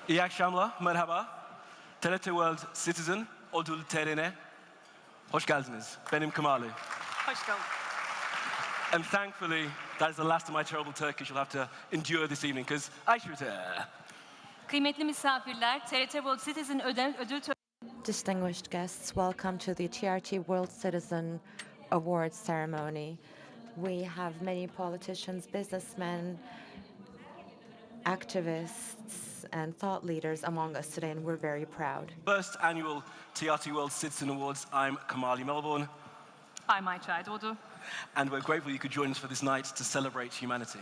İyi akşamlar, merhaba. TRT World Citizen Ödül Töreni'ne hoş geldiniz. Benim Kamali. Hoş geldin. And thankfully, that is the last of my terrible Turkish you'll have to endure this evening, because I shoot here. Kıymetli misafirler, TRT World Citizen ödül töreni. Distinguished guests, welcome to the TRT World Citizen Awards ceremony. We have many politicians, businessmen, activists, and thought leaders among us today, and we're very proud. First annual TRT World Citizen Awards. I'm Kamali Melbourne. I'm Ayça Aydoğdu. And we're grateful you could join us for this night to celebrate humanity.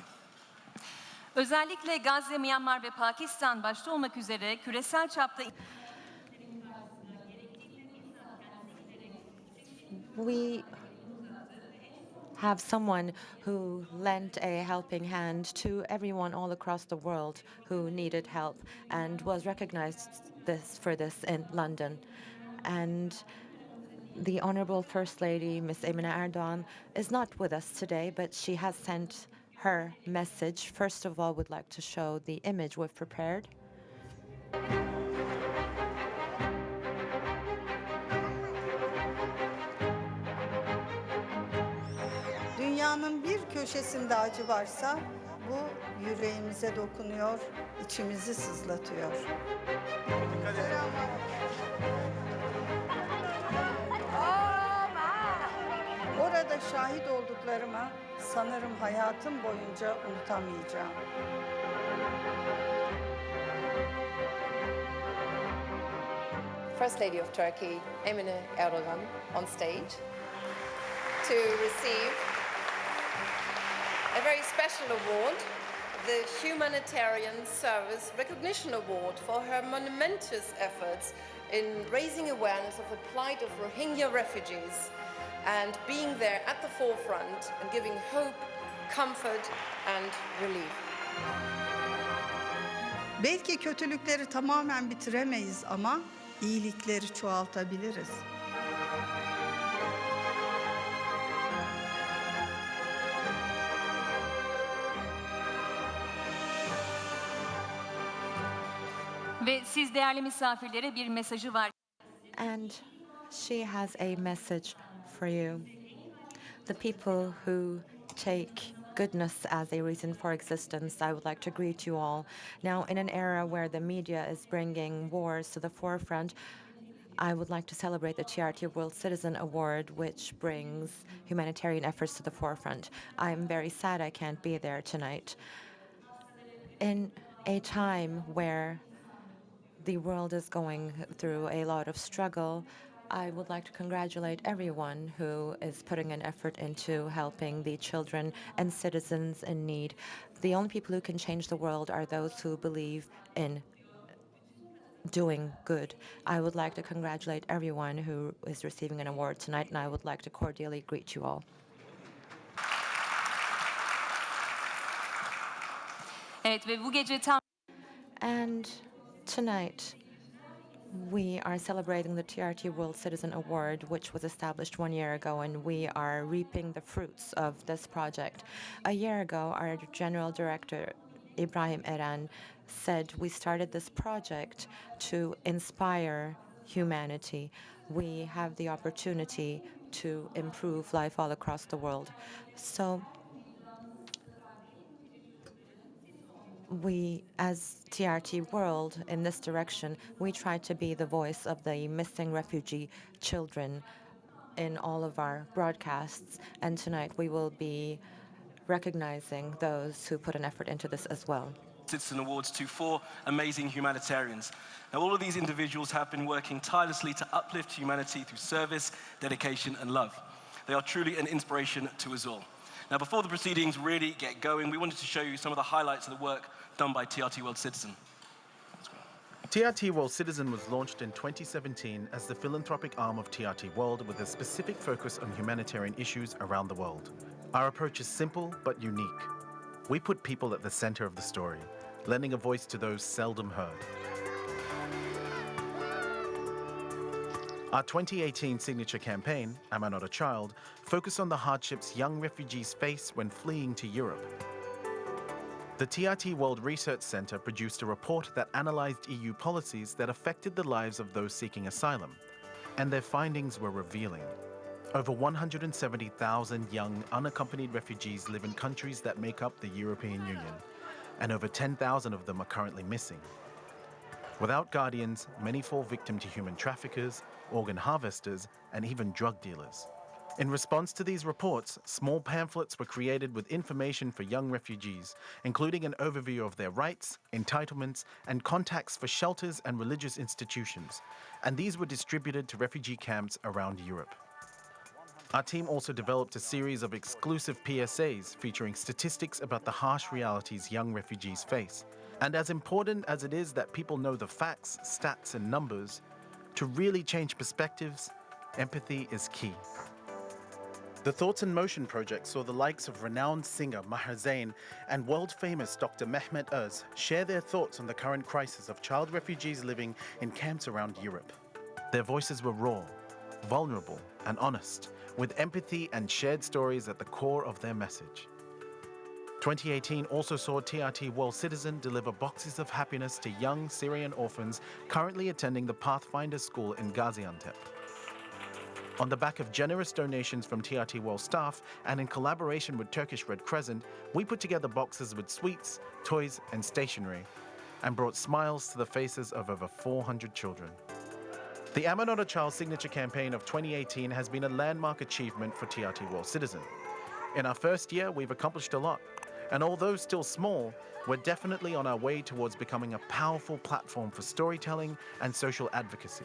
Özellikle Gazze, Myanmar ve Pakistan başta olmak üzere küresel çapta We have someone who lent a helping hand to everyone all across the world who needed help and was recognized for this in London. And the Honorable First Lady, Ms. Emine Erdoğan, is not with us today, but she has sent her message. First of all, we'd like to show the image we've prepared. Dünyanın bir köşesinde acı varsa bu yüreğimize dokunuyor, içimizi sızlatıyor. Orada şahit olduklarıma sanırım hayatım boyunca unutamayacağım. First Lady of Turkey, Emine Erdoğan, on stage to receive a very special award, the Humanitarian Service Recognition Award for her monumentous efforts in raising awareness of the plight of Rohingya refugees and being there at the forefront and giving hope, comfort and relief. Belki kötülükleri tamamen bitiremeyiz ama iyilikleri çoğaltabiliriz. ve siz değerli misafirlere bir mesajı var. And she has a message for you. The people who take goodness as a reason for existence, I would like to greet you all. Now, in an era where the media is bringing wars to the forefront, I would like to celebrate the TRT World Citizen Award, which brings humanitarian efforts to the forefront. I'm very sad I can't be there tonight. In a time where the world is going through a lot of struggle, I would like to congratulate everyone who is putting an effort into helping the children and citizens in need. The only people who can change the world are those who believe in doing good. I would like to congratulate everyone who is receiving an award tonight, and I would like to cordially greet you all. Evet ve bu gece tam And tonight, we are celebrating the TRT World Citizen Award, which was established 1 year ago, and we are reaping the fruits of this project. A year ago, our General Director, Ibrahim Eren, said we started this project to inspire humanity. We have the opportunity to improve life all across the world. So we, as TRT World, in this direction, we try to be the voice of the missing refugee children in all of our broadcasts. And tonight we will be recognizing those who put an effort into this as well. Citizen Awards to 4 amazing humanitarians. Now, all of these individuals have been working tirelessly to uplift humanity through service, dedication, and love. They are truly an inspiration to us all. Now, before the proceedings really get going, we wanted to show you some of the highlights of the work done by TRT World Citizen. TRT World Citizen was launched in 2017 as the philanthropic arm of TRT World with a specific focus on humanitarian issues around the world. Our approach is simple but unique. We put people at the center of the story, lending a voice to those seldom heard. Our 2018 signature campaign, Am I Not a Child, focused on the hardships young refugees face when fleeing to Europe. The TRT World Research Centre produced a report that analysed EU policies that affected the lives of those seeking asylum, and their findings were revealing. Over 170,000 young, unaccompanied refugees live in countries that make up the European Union, and over 10,000 of them are currently missing. Without guardians, many fall victim to human traffickers, organ harvesters, and even drug dealers. In response to these reports, small pamphlets were created with information for young refugees, including an overview of their rights, entitlements, and contacts for shelters and religious institutions, and these were distributed to refugee camps around Europe. Our team also developed a series of exclusive PSAs featuring statistics about the harsh realities young refugees face. And as important as it is that people know the facts, stats, and numbers, to really change perspectives, empathy is key. The Thoughts in Motion project saw the likes of renowned singer Maher Zain and world-famous Dr. Mehmet Öz share their thoughts on the current crisis of child refugees living in camps around Europe. Their voices were raw, vulnerable, and honest, with empathy and shared stories at the core of their message. 2018 also saw TRT World Citizen deliver boxes of happiness to young Syrian orphans currently attending the Pathfinder School in Gaziantep. On the back of generous donations from TRT World staff and in collaboration with Turkish Red Crescent, we put together boxes with sweets, toys, and stationery, and brought smiles to the faces of over 400 children. The I'm Not a Child signature campaign of 2018 has been a landmark achievement for TRT World Citizen. In our first year, we've accomplished a lot, and although still small, we're definitely on our way towards becoming a powerful platform for storytelling and social advocacy.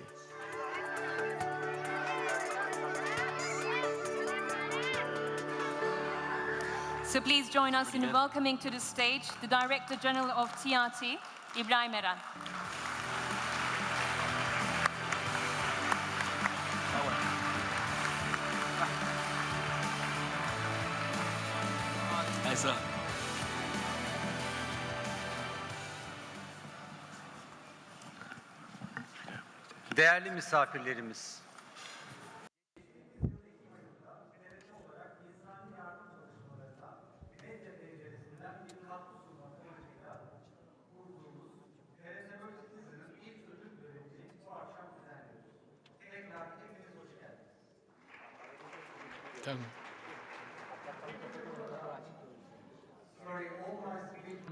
So please join us in welcoming to the stage the Director General of TRT, İbrahim Eren. Hi, sir. Değerli misafirlerimiz,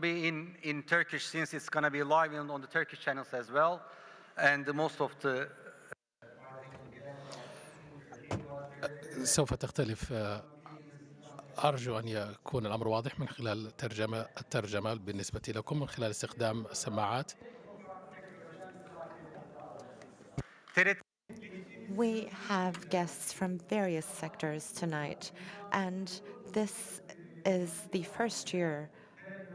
be in Turkish since it's going to be live on the Turkish channels as well, and most of the سوف تختلف. أرجو أن يكون الأمر واضح من خلال الترجمة بالنسبة لكم من خلال استخدام السماعات. TRT We have guests from various sectors tonight, and this is the first year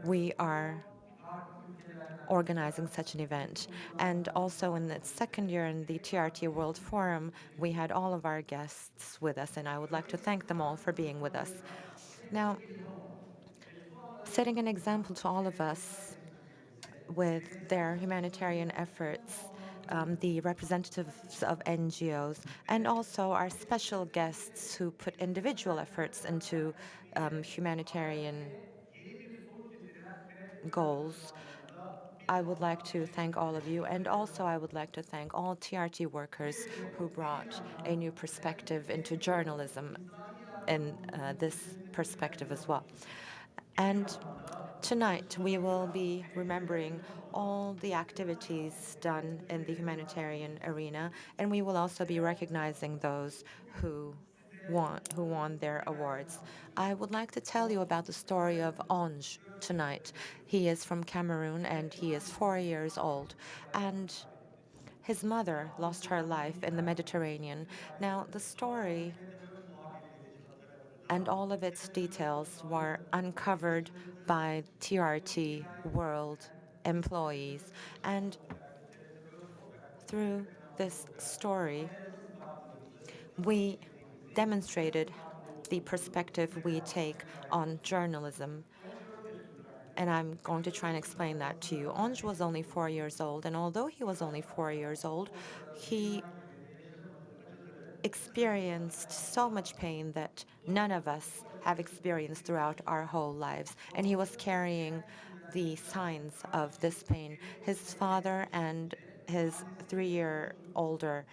we are organizing such an event. And also in the second year in the TRT World Forum, we had all of our guests with us, and I would like to thank them all for being with us. Now, setting an example to all of us with their humanitarian efforts, the representatives of NGOs, and also our special guests who put individual efforts into humanitarian goals. I would like to thank all of you, and also I would like to thank all TRT workers who brought a new perspective into journalism in this perspective as well. And tonight we will be remembering all the activities done in the humanitarian arena, and we will also be recognizing those who won their awards. I would like to tell you about the story of Onj tonight. He is from Cameroon and he is 4 years old, and his mother lost her life in the Mediterranean. Now, the story and all of its details were uncovered by TRT World employees, and through this story, we demonstrated the perspective we take on journalism. And I'm going to try and explain that to you. Onj was only 4 years old, and although he was only 4 years old, he experienced so much pain that none of us have experienced throughout our whole lives. And he was carrying the signs of this pain. His father and his 3-year older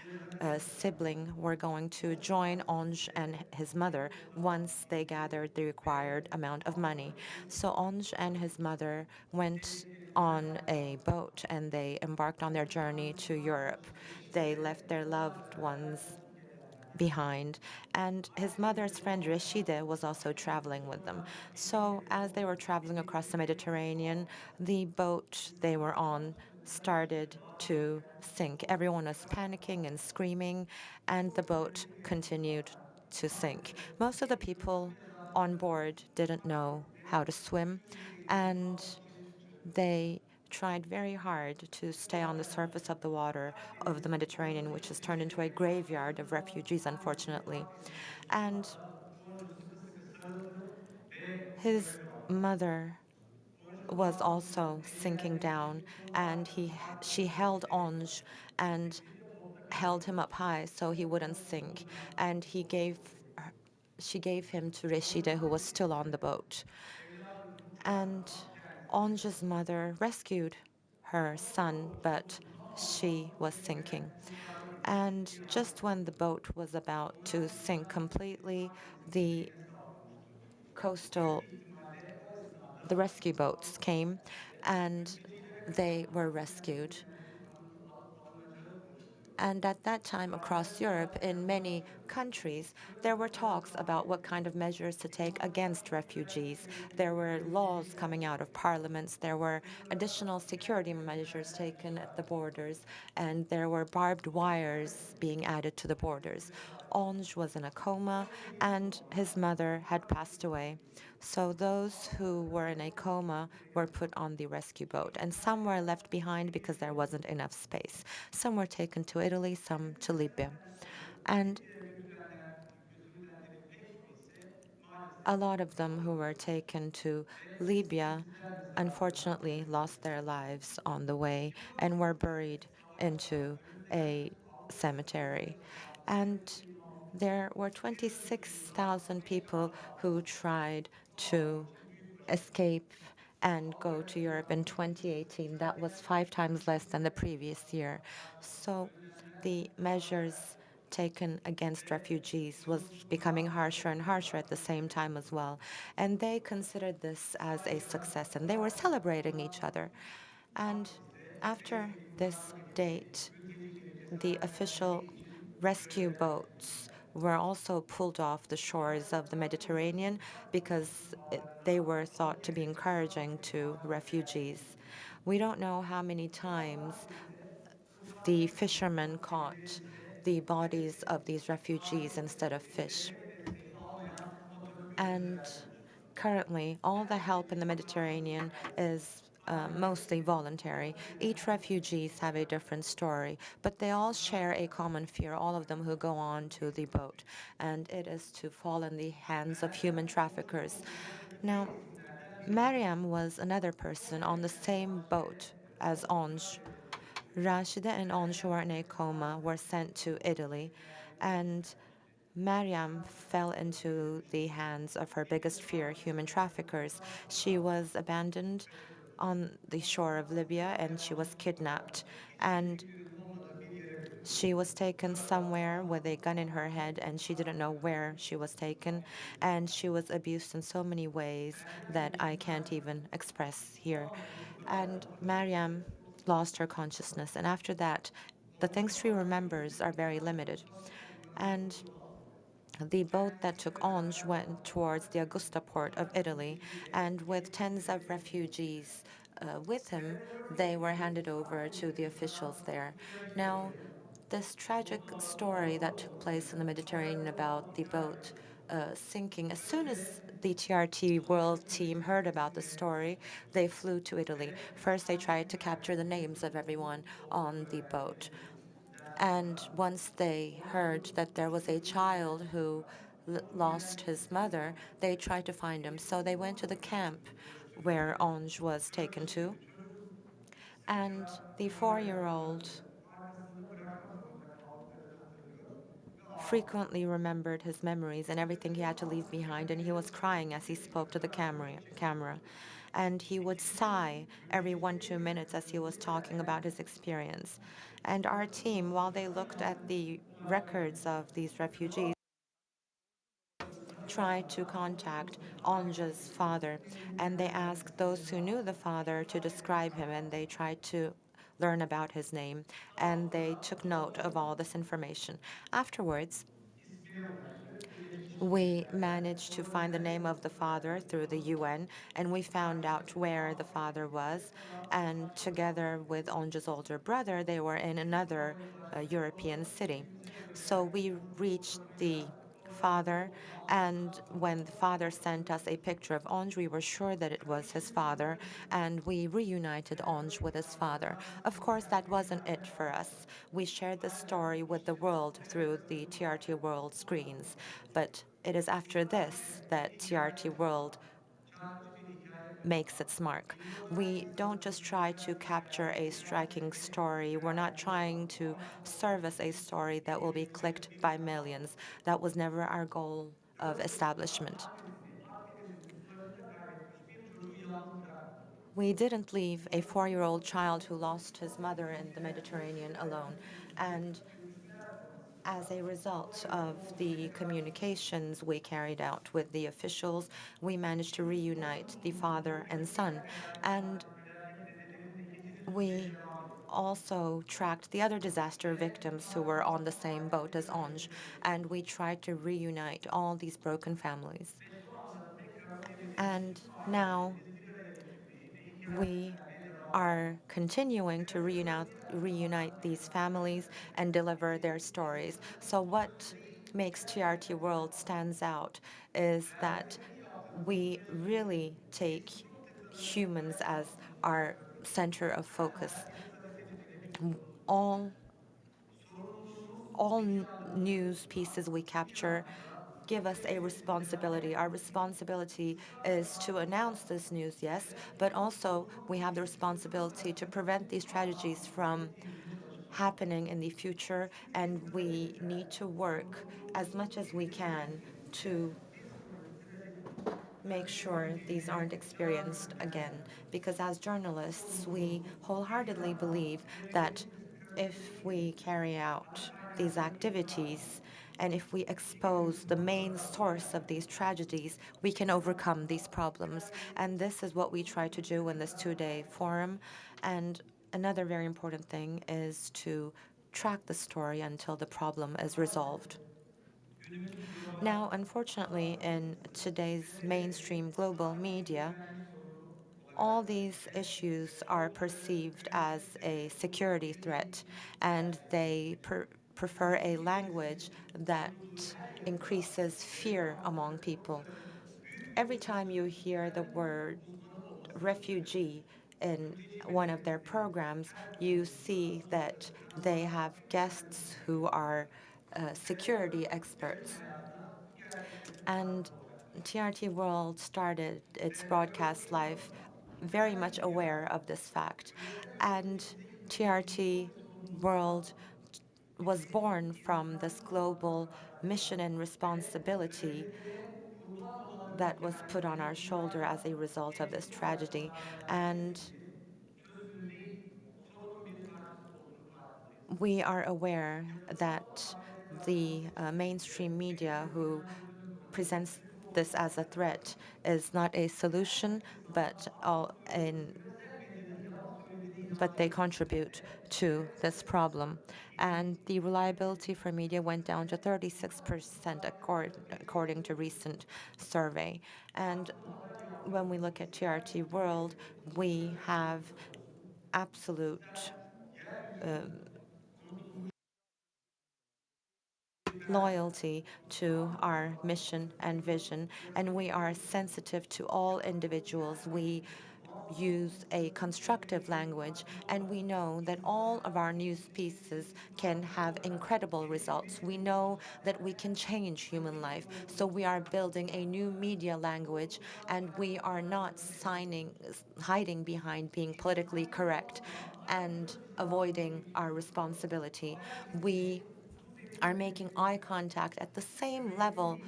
sibling were going to join Onge and his mother once they gathered the required amount of money. So Onge and his mother went on a boat and they embarked on their journey to Europe. They left their loved ones behind, and his mother's friend Rashida was also traveling with them. So, as they were traveling across the Mediterranean, the boat they were on started to sink. Everyone was panicking and screaming, and the boat continued to sink. Most of the people on board didn't know how to swim, and they tried very hard to stay on the surface of the water of the Mediterranean, which has turned into a graveyard of refugees, unfortunately. And his mother was also sinking down, and she held Onge and held him up high so he wouldn't sink. And she gave him to Rashida, who was still on the boat. And Onge's mother rescued her son, but she was sinking. And just when the boat was about to sink completely, the coastal, the rescue boats came and they were rescued. And at that time, across Europe, in many countries, there were talks about what kind of measures to take against refugees. There were laws coming out of parliaments. There were additional security measures taken at the borders. And there were barbed wires being added to the borders. Onge was in a coma, and his mother had passed away. So those who were in a coma were put on the rescue boat, and some were left behind because there wasn't enough space. Some were taken to Italy, some to Libya. And a lot of them who were taken to Libya unfortunately lost their lives on the way and were buried into a cemetery. And there were 26,000 people who tried to escape and go to Europe in 2018. That was 5 times less than the previous year. So the measures taken against refugees was becoming harsher and harsher at the same time as well. And they considered this as a success, and they were celebrating each other. And after this date, the official rescue boats were also pulled off the shores of the Mediterranean because they were thought to be encouraging to refugees. We don't know how many times the fishermen caught the bodies of these refugees instead of fish. And currently, all the help in the Mediterranean is mostly voluntary. Each refugees have a different story, but they all share a common fear, all of them who go on to the boat, and it is to fall in the hands of human traffickers. Now, Mariam was another person on the same boat as Onge. Rashida and Onge, who were in a coma, were sent to Italy, and Mariam fell into the hands of her biggest fear, human traffickers. She was abandoned on the shore of Libya and she was kidnapped. And she was taken somewhere with a gun in her head and she didn't know where she was taken. And she was abused in so many ways that I can't even express here. And Mariam lost her consciousness. And after that, the things she remembers are very limited. And the boat that took Onge went towards the Augusta port of Italy, and with tens of refugees with him, they were handed over to the officials there. Now, this tragic story that took place in the Mediterranean about the boat sinking, as soon as the TRT World team heard about the story, they flew to Italy. First, they tried to capture the names of everyone on the boat. And once they heard that there was a child who lost his mother, they tried to find him. So they went to the camp where Onge was taken to. And the 4-year-old frequently remembered his memories and everything he had to leave behind, and he was crying as he spoke to the camera. And he would sigh every 1-2 minutes as he was talking about his experience. And our team, while they looked at the records of these refugees, tried to contact Onja's father, and they asked those who knew the father to describe him, and they tried to learn about his name, and they took note of all this information. Afterwards, we managed to find the name of the father through the UN, and we found out where the father was. And together with Onja's older brother, they were in another European city. So we reached the father, and when the father sent us a picture of Onj, we were sure that it was his father, and we reunited Onj with his father. Of course, that wasn't it for us. We shared the story with the world through the TRT World screens, but it is after this that TRT World makes its mark. We don't just try to capture a striking story. We're not trying to service a story that will be clicked by millions. That was never our goal of establishment. We didn't leave a 4-year-old child who lost his mother in the Mediterranean alone. And as a result of the communications we carried out with the officials, we managed to reunite the father and son. And we also tracked the other disaster victims who were on the same boat as Onj, and we tried to reunite all these broken families. And now we are continuing to reunite these families and deliver their stories. So what makes TRT World stands out is that we really take humans as our center of focus. All news pieces we capture give us a responsibility. Our responsibility is to announce this news, yes, but also we have the responsibility to prevent these tragedies from happening in the future, and we need to work as much as we can to make sure these aren't experienced again. Because as journalists, we wholeheartedly believe that if we carry out these activities and if we expose the main source of these tragedies, we can overcome these problems. And this is what we try to do in this 2-day forum. And another very important thing is to track the story until the problem is resolved. Now, unfortunately, in today's mainstream global media, all these issues are perceived as a security threat, and they prefer a language that increases fear among people. Every time you hear the word refugee in one of their programs, you see that they have guests who are security experts. And TRT World started its broadcast live very much aware of this fact. And TRT World was born from this global mission and responsibility that was put on our shoulder as a result of this tragedy. And we are aware that the mainstream media who presents this as a threat is not a solution, but they contribute to this problem. And the reliability for media went down to 36% according to recent survey. And when we look at TRT World, we have absolute loyalty to our mission and vision, and we are sensitive to all individuals. We use a constructive language, and we know that all of our news pieces can have incredible results. We know that we can change human life, so we are building a new media language, and we are not hiding behind being politically correct and avoiding our responsibility. We are making eye contact at the same level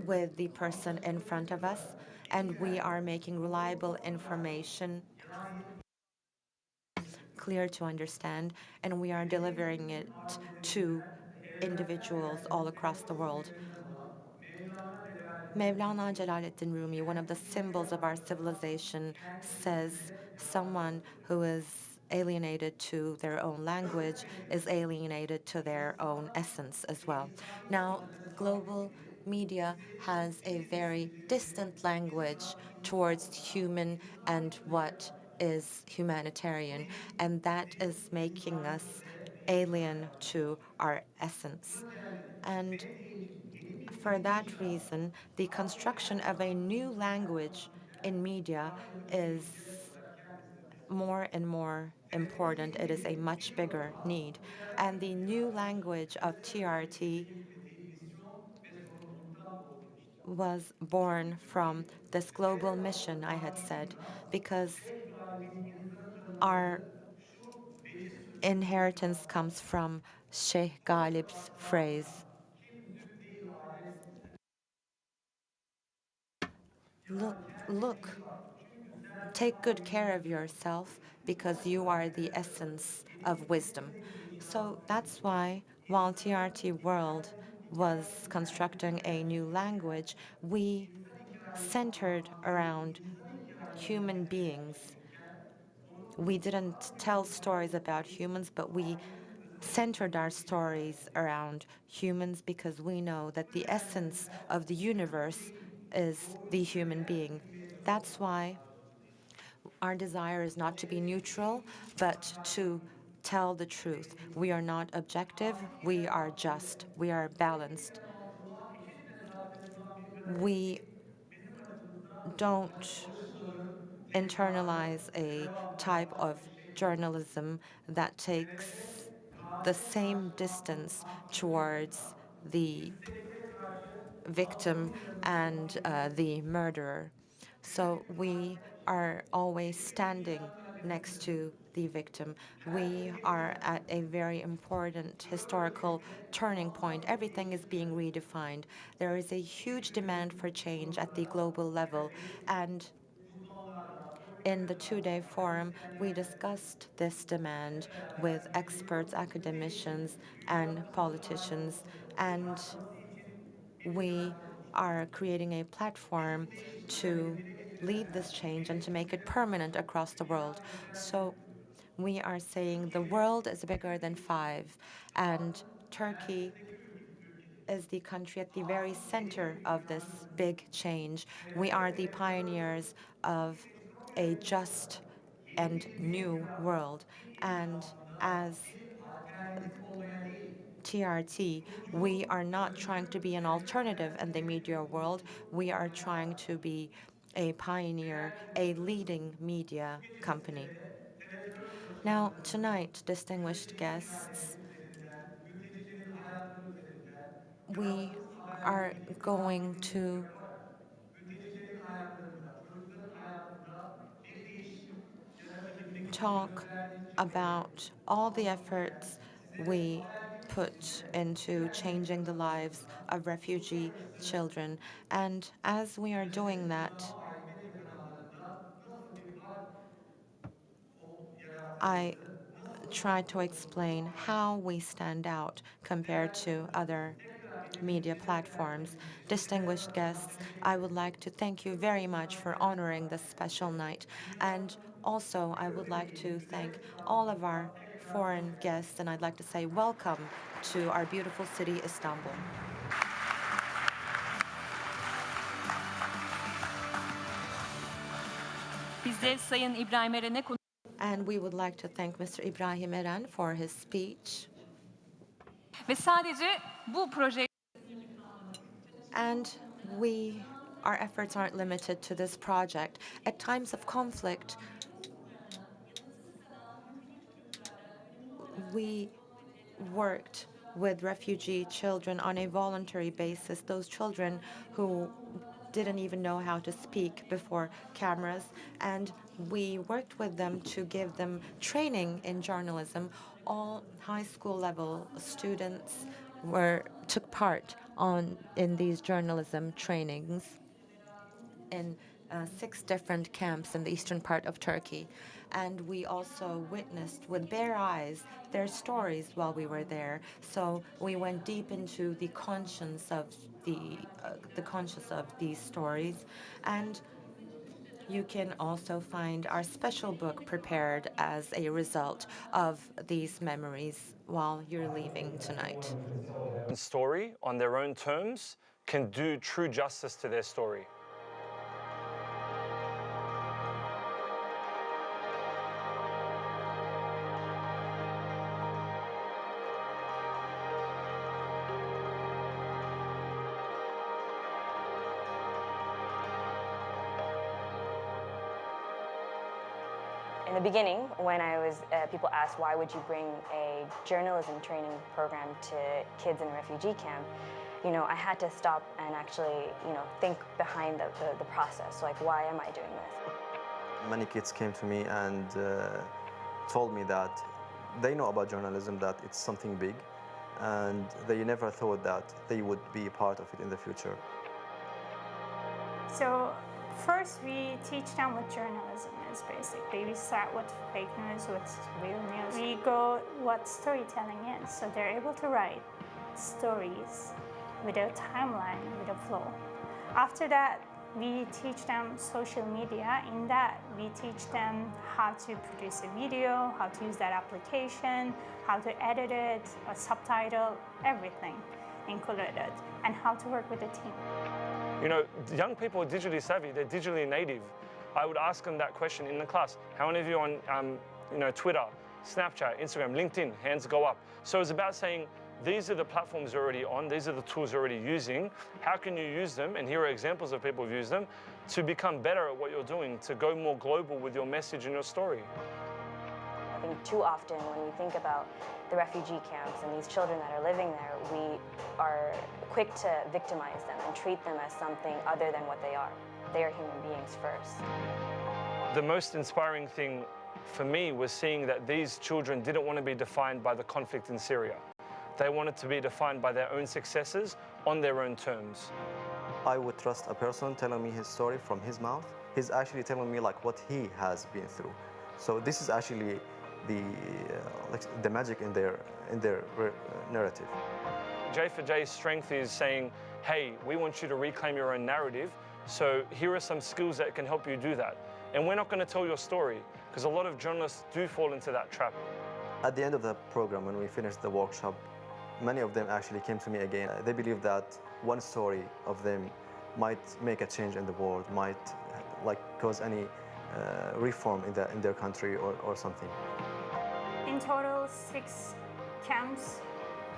with the person in front of us, and we are making reliable information clear to understand, and we are delivering it to individuals all across the world. Mevlana Celaleddin Rumi, one of the symbols of our civilization, says someone who is alienated to their own language is alienated to their own essence as well. Now, global media has a very distant language towards human and what is humanitarian, and that is making us alien to our essence. And for that reason, the construction of a new language in media is more and more important. It is a much bigger need. And the new language of TRT was born from this global mission, I had said, because our inheritance comes from Sheikh Ghalib's phrase, look, take good care of yourself because you are the essence of wisdom. So that's why, while TRT World was constructing a new language, we centered around human beings. We didn't tell stories about humans, but we centered our stories around humans because we know that the essence of the universe is the human being. That's why our desire is not to be neutral, but to tell the truth. We are not objective, we are just, we are balanced. We don't internalize a type of journalism that takes the same distance towards the victim and the murderer. So we are always standing next to the victim. We are at a very important historical turning point. Everything is being redefined. There is a huge demand for change at the global level, and in the two-day forum, we discussed this demand with experts, academicians, and politicians, and we are creating a platform to lead this change and to make it permanent across the world. So we are saying the world is bigger than five, and Turkey is the country at the very center of this big change. We are the pioneers of a just and new world. And as TRT, we are not trying to be an alternative in the media world. We are trying to be a pioneer, a leading media company. Now, tonight, distinguished guests, we are going to talk about all the efforts we put into changing the lives of refugee children. And as we are doing that, I try to explain how we stand out compared to other media platforms. Distinguished guests, I would like to thank you very much for honoring this special night. And also, I would like to thank all of our foreign guests, and I'd like to say welcome to our beautiful city, Istanbul. Biz de Sayın İbrahim Eren'e And we would like to thank Mr. Ibrahim Eren for his speech. ve sadece bu proje And our efforts aren't limited to this project. At times of conflict, we worked with refugee children on a voluntary basis, those children who didn't even know how to speak before cameras, and we worked with them to give them training in journalism. All high school level students took part in these journalism trainings in 6 different camps in the eastern part of Turkey. And we also witnessed with bare eyes their stories while we were there. So we went deep into the conscience of the conscience of these stories. And you can also find our special book prepared as a result of these memories while you're leaving tonight. Story on their own terms can do true justice to their story. In the beginning, when people asked why would you bring a journalism training program to kids in a refugee camp, I had to stop and actually, think behind the process. Like, why am I doing this? Many kids came to me and told me that they know about journalism, that it's something big, and they never thought that they would be part of it in the future. So first, we teach them what journalism is, basically. We start with fake news, what's real news. We go what storytelling is, so they're able to write stories with a timeline, with a flow. After that, we teach them social media. In that, we teach them how to produce a video, how to use that application, how to edit it, a subtitle, everything included, and how to work with a team. Young people are digitally savvy, they're digitally native. I would ask them that question in the class. How many of you on Twitter, Snapchat, Instagram, LinkedIn, hands go up. So it's about saying, these are the platforms you're already on, these are the tools you're already using. How can you use them, and here are examples of people who've used them, to become better at what you're doing, to go more global with your message and your story. I think too often when we think about the refugee camps and these children that are living there, we are quick to victimize them and treat them as something other than what they are. They are human beings first. The most inspiring thing for me was seeing that these children didn't want to be defined by the conflict in Syria. They wanted to be defined by their own successes on their own terms. I would trust a person telling me his story from his mouth. He's actually telling me like what he has been through. So this is actually the magic in their narrative. J4J's strength is saying, hey, we want you to reclaim your own narrative, so here are some skills that can help you do that. And we're not going to tell your story, because a lot of journalists do fall into that trap. At the end of the program, when we finished the workshop, many of them actually came to me again. They believe that one story of them might make a change in the world, might cause any reform in their country or something. In total, 6 camps,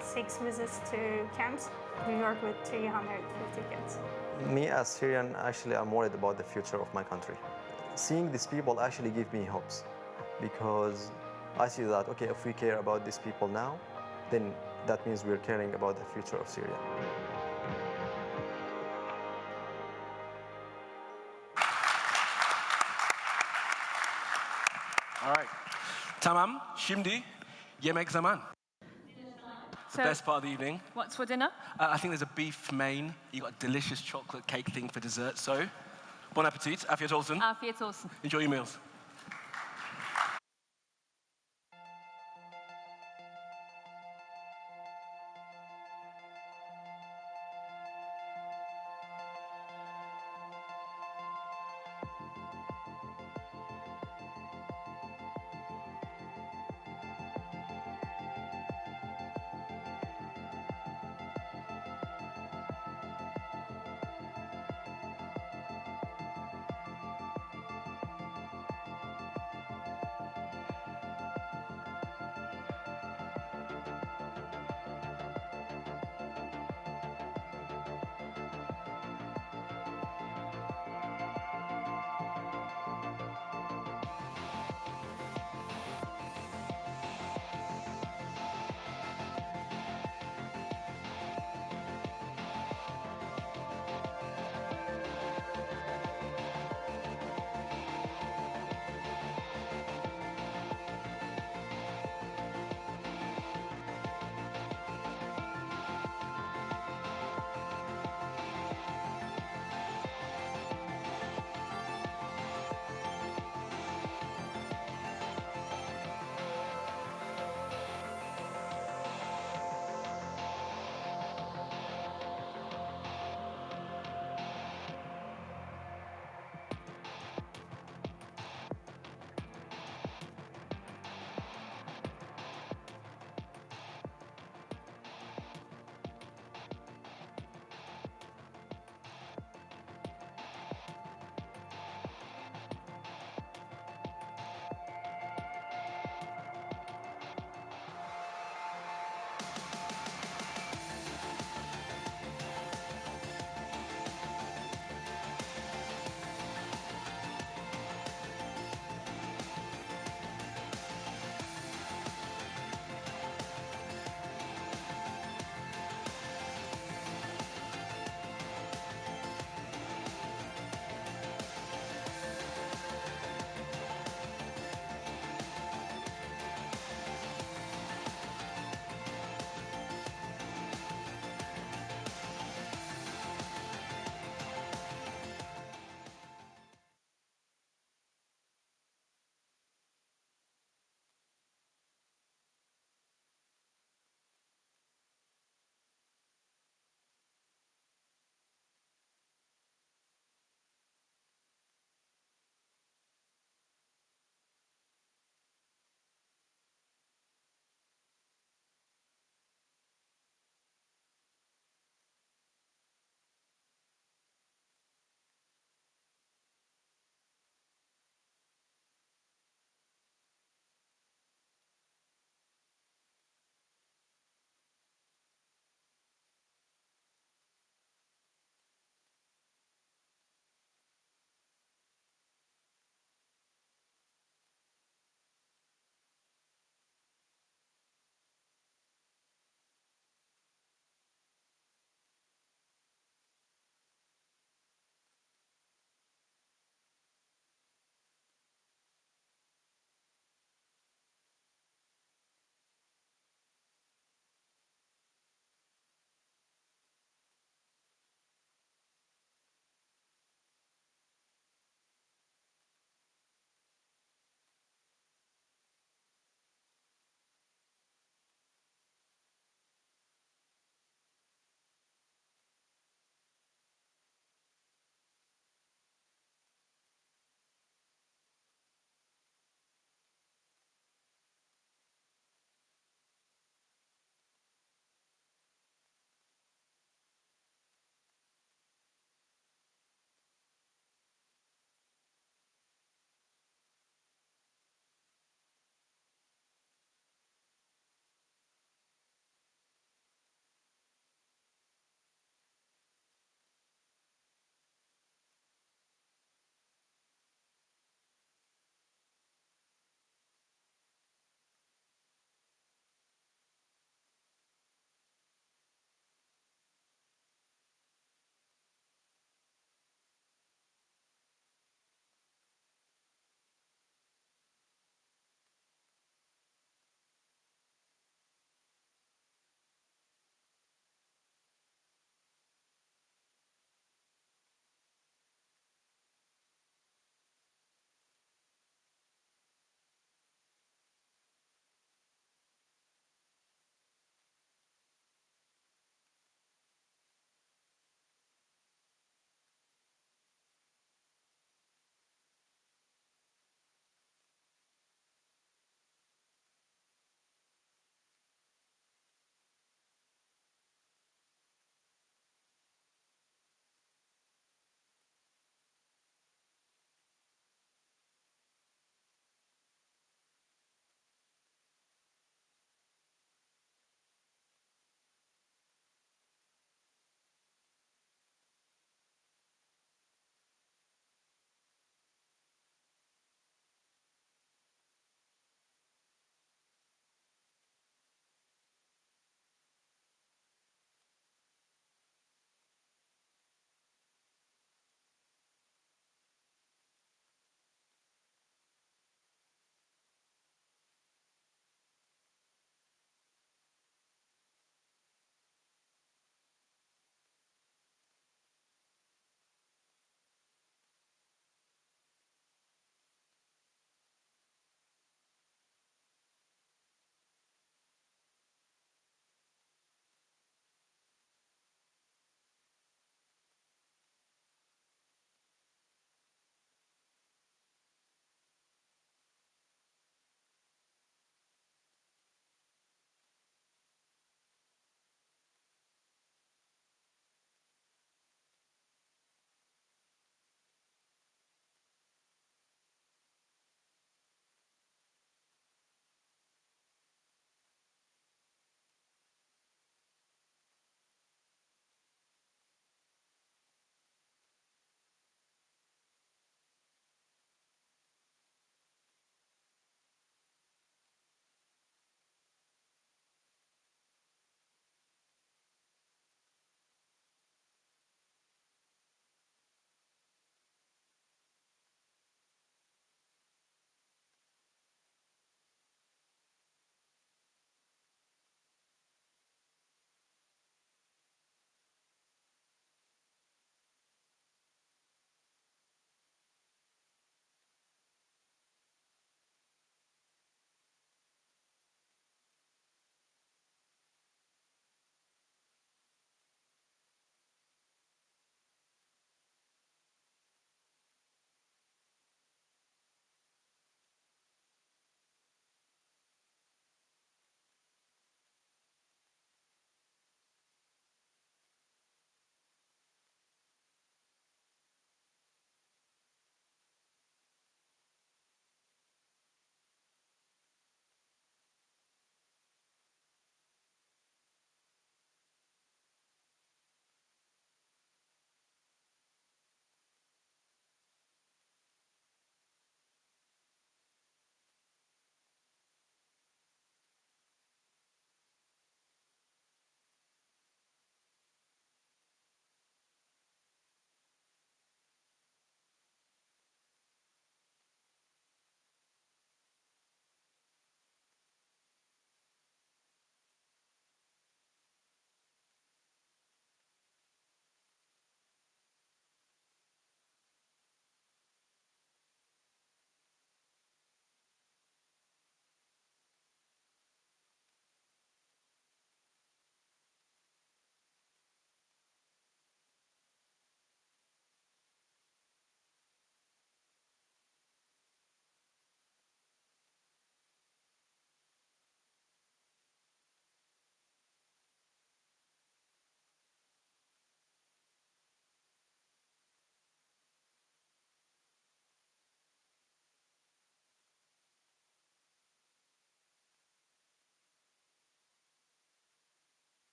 6 visits to camps. We work with 350 kids. Me as Syrian, actually, I'm worried about the future of my country. Seeing these people actually give me hopes, because I see that, okay, if we care about these people now, then that means we're caring about the future of Syria. All right. Tamam, şimdi yemek zaman. The best part of the evening. What's for dinner? I think there's a beef main. You got a delicious chocolate cake thing for dessert. So, bon appetit. Afiyet olsun. Afiyet olsun. Enjoy your meals.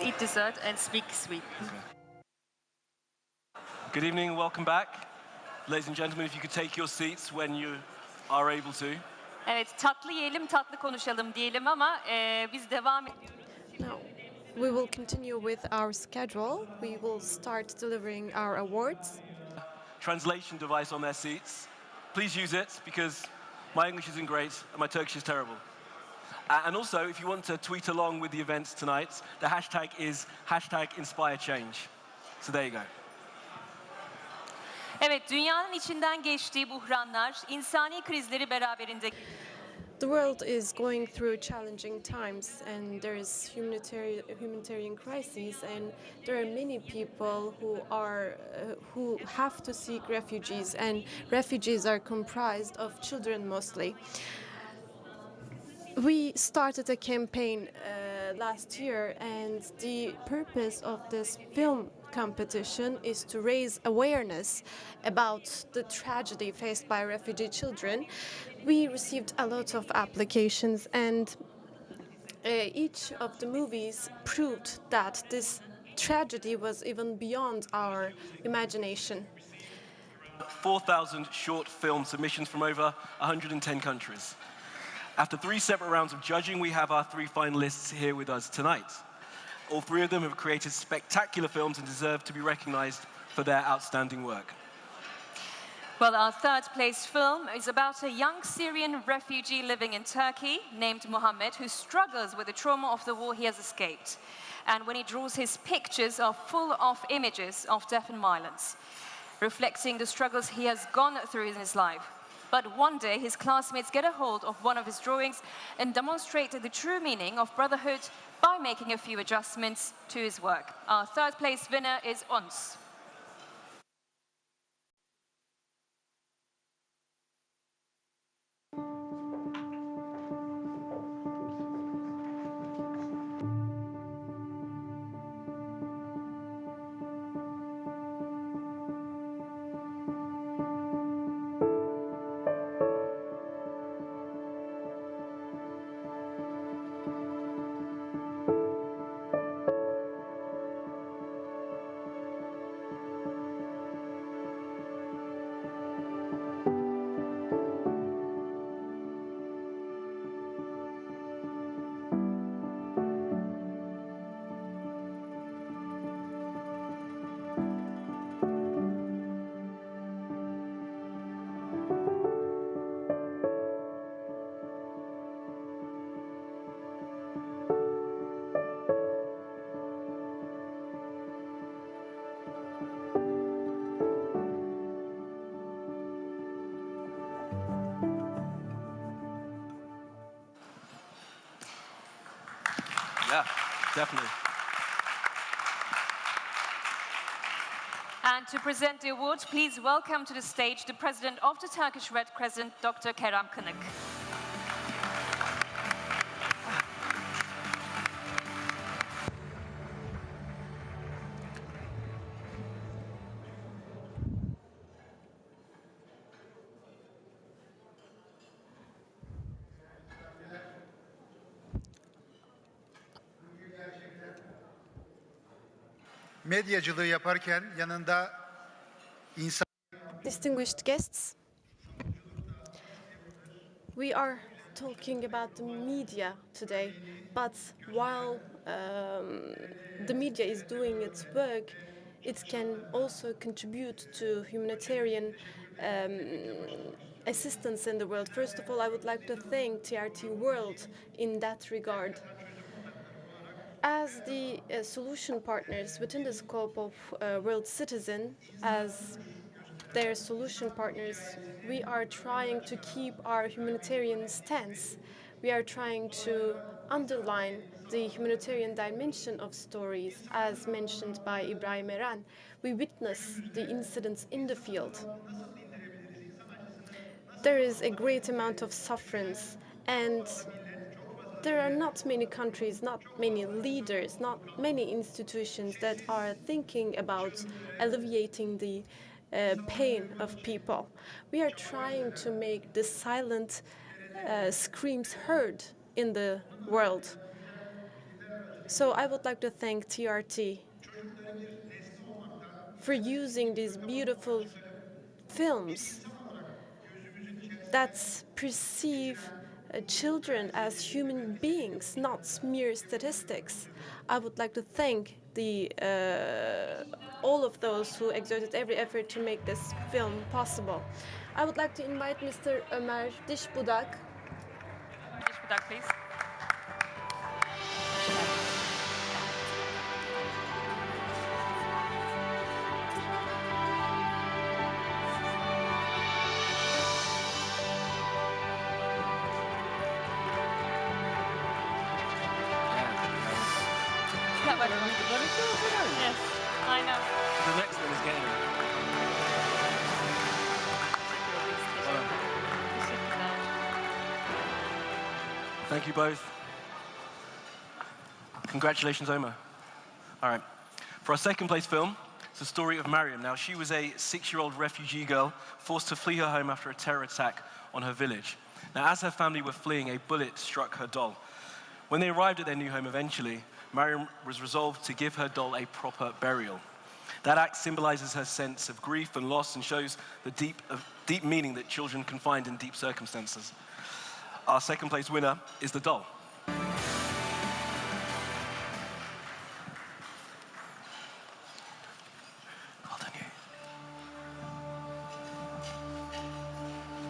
Eat dessert and speak sweet. Good evening and welcome back. Ladies and gentlemen, if you could take your seats when you are able to. Evet, tatlı yiyelim, tatlı konuşalım diyelim ama biz devam ediyoruz. Now, we will continue with our schedule. We will start delivering our awards. Translation device on their seats. Please use it because my English isn't great and my Turkish is terrible. And also, if you want to tweet along with the events tonight, the hashtag is #InspireChange. So there you go. Evet, dünyanın içinden geçtiği buhranlar, insani krizleri beraberinde. The world is going through challenging times, and there is humanitarian crises, and there are many people who have to seek refugees, and refugees are comprised of children mostly. We started a campaign last year, and the purpose of this film competition is to raise awareness about the tragedy faced by refugee children. We received a lot of applications, and each of the movies proved that this tragedy was even beyond our imagination. 4,000 short film submissions from over 110 countries. After 3 separate rounds of judging, we have our 3 finalists here with us tonight. All 3 of them have created spectacular films and deserve to be recognized for their outstanding work. Well, our third place film is about a young Syrian refugee living in Turkey named Mohammed, who struggles with the trauma of the war he has escaped. And when he draws his pictures are full of images of death and violence, reflecting the struggles he has gone through in his life. But one day, his classmates get a hold of one of his drawings and demonstrate the true meaning of brotherhood by making a few adjustments to his work. Our third place winner is Ons. Yeah, definitely. And to present the award, please welcome to the stage the president of the Turkish Red Crescent, Dr. Kerem Kınık. Medyacılığı yaparken yanında insan. Distinguished guests, we are talking about the media today, but while the media is doing its work, it can also contribute to humanitarian assistance in the world. First of all, I would like to thank TRT World in that regard. As the solution partners within the scope of World Citizen, as their solution partners, we are trying to keep our humanitarian stance. We are trying to underline the humanitarian dimension of stories, as mentioned by Ibrahim Eren. We witness the incidents in the field. There is a great amount of sufferance, and there are not many countries, not many leaders, not many institutions that are thinking about alleviating the pain of people. We are trying to make the silent screams heard in the world. So I would like to thank TRT for using these beautiful films that perceive children as human beings, not mere statistics. I would like to thank all of those who exerted every effort to make this film possible. I would like to invite Mr. Ömer Dişbudak. Dişbudak, please. Yes, I know. The next one is getting it. Thank you both. Congratulations, Omar. All right. For our second place film, it's the story of Mariam. Now, she was a 6-year-old refugee girl forced to flee her home after a terror attack on her village. Now, as her family were fleeing, a bullet struck her doll. When they arrived at their new home eventually, Mariam was resolved to give her doll a proper burial. That act symbolizes her sense of grief and loss and shows the deep meaning that children can find in deep circumstances. Our second place winner is the doll. Well done, you.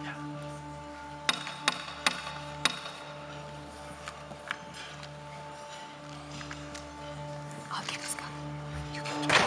Yeah. I'll get this gun. You can do it.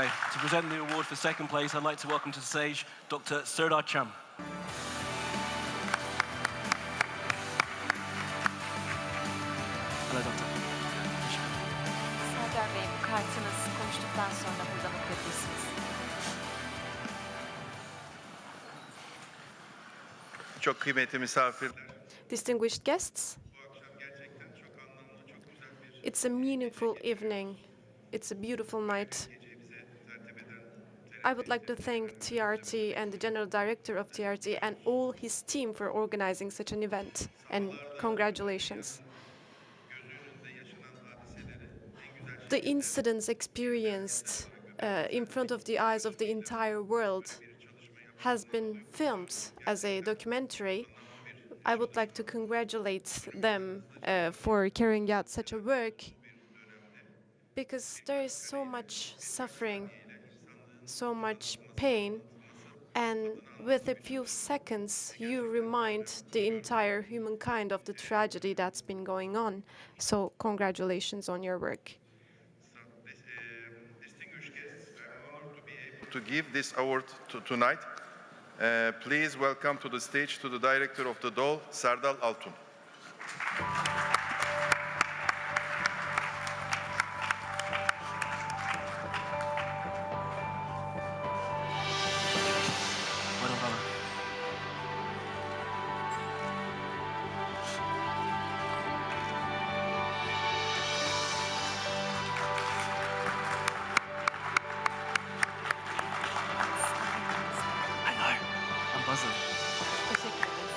Okay, to present the award for second place, I'd like to welcome to the stage Dr. Serdar Cham. Hello, Doctor. Serdar Bey, bu kartınız konuştuktan sonra buradan okuyabilirsiniz. Çok kıymetli misafir. Distinguished guests, it's a meaningful evening. It's a beautiful night. I would like to thank TRT and the General Director of TRT and all his team for organizing such an event, and congratulations. The incidents experienced in front of the eyes of the entire world has been filmed as a documentary. I would like to congratulate them for carrying out such a work, because there is so much suffering, so much pain, and with a few seconds you remind the entire humankind of the tragedy that's been going on. So congratulations on your work. To give this award tonight, please welcome to the stage to the director of the DOL, Serdal Altun.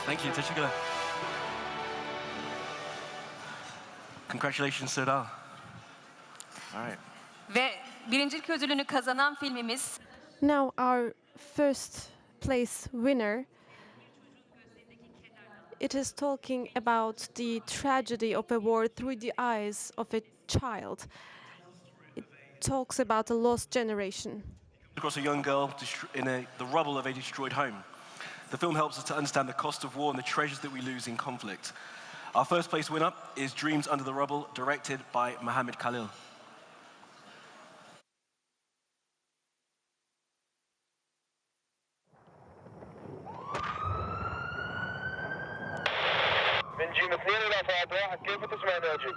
Thank you, teşekkürler. Congratulations, Serdar. All right. Ve birincilik ödülünü kazanan filmimiz Now our first place winner, it is talking about the tragedy of a war through the eyes of a child. It talks about a lost generation. Across a young girl in the rubble of a destroyed home. The film helps us to understand the cost of war and the treasures that we lose in conflict. Our first place winner is Dreams Under the Rubble, directed by Mohammed Khalil. من جيم 2 إلى فؤاد 1 كيف تسمعني يا جيم؟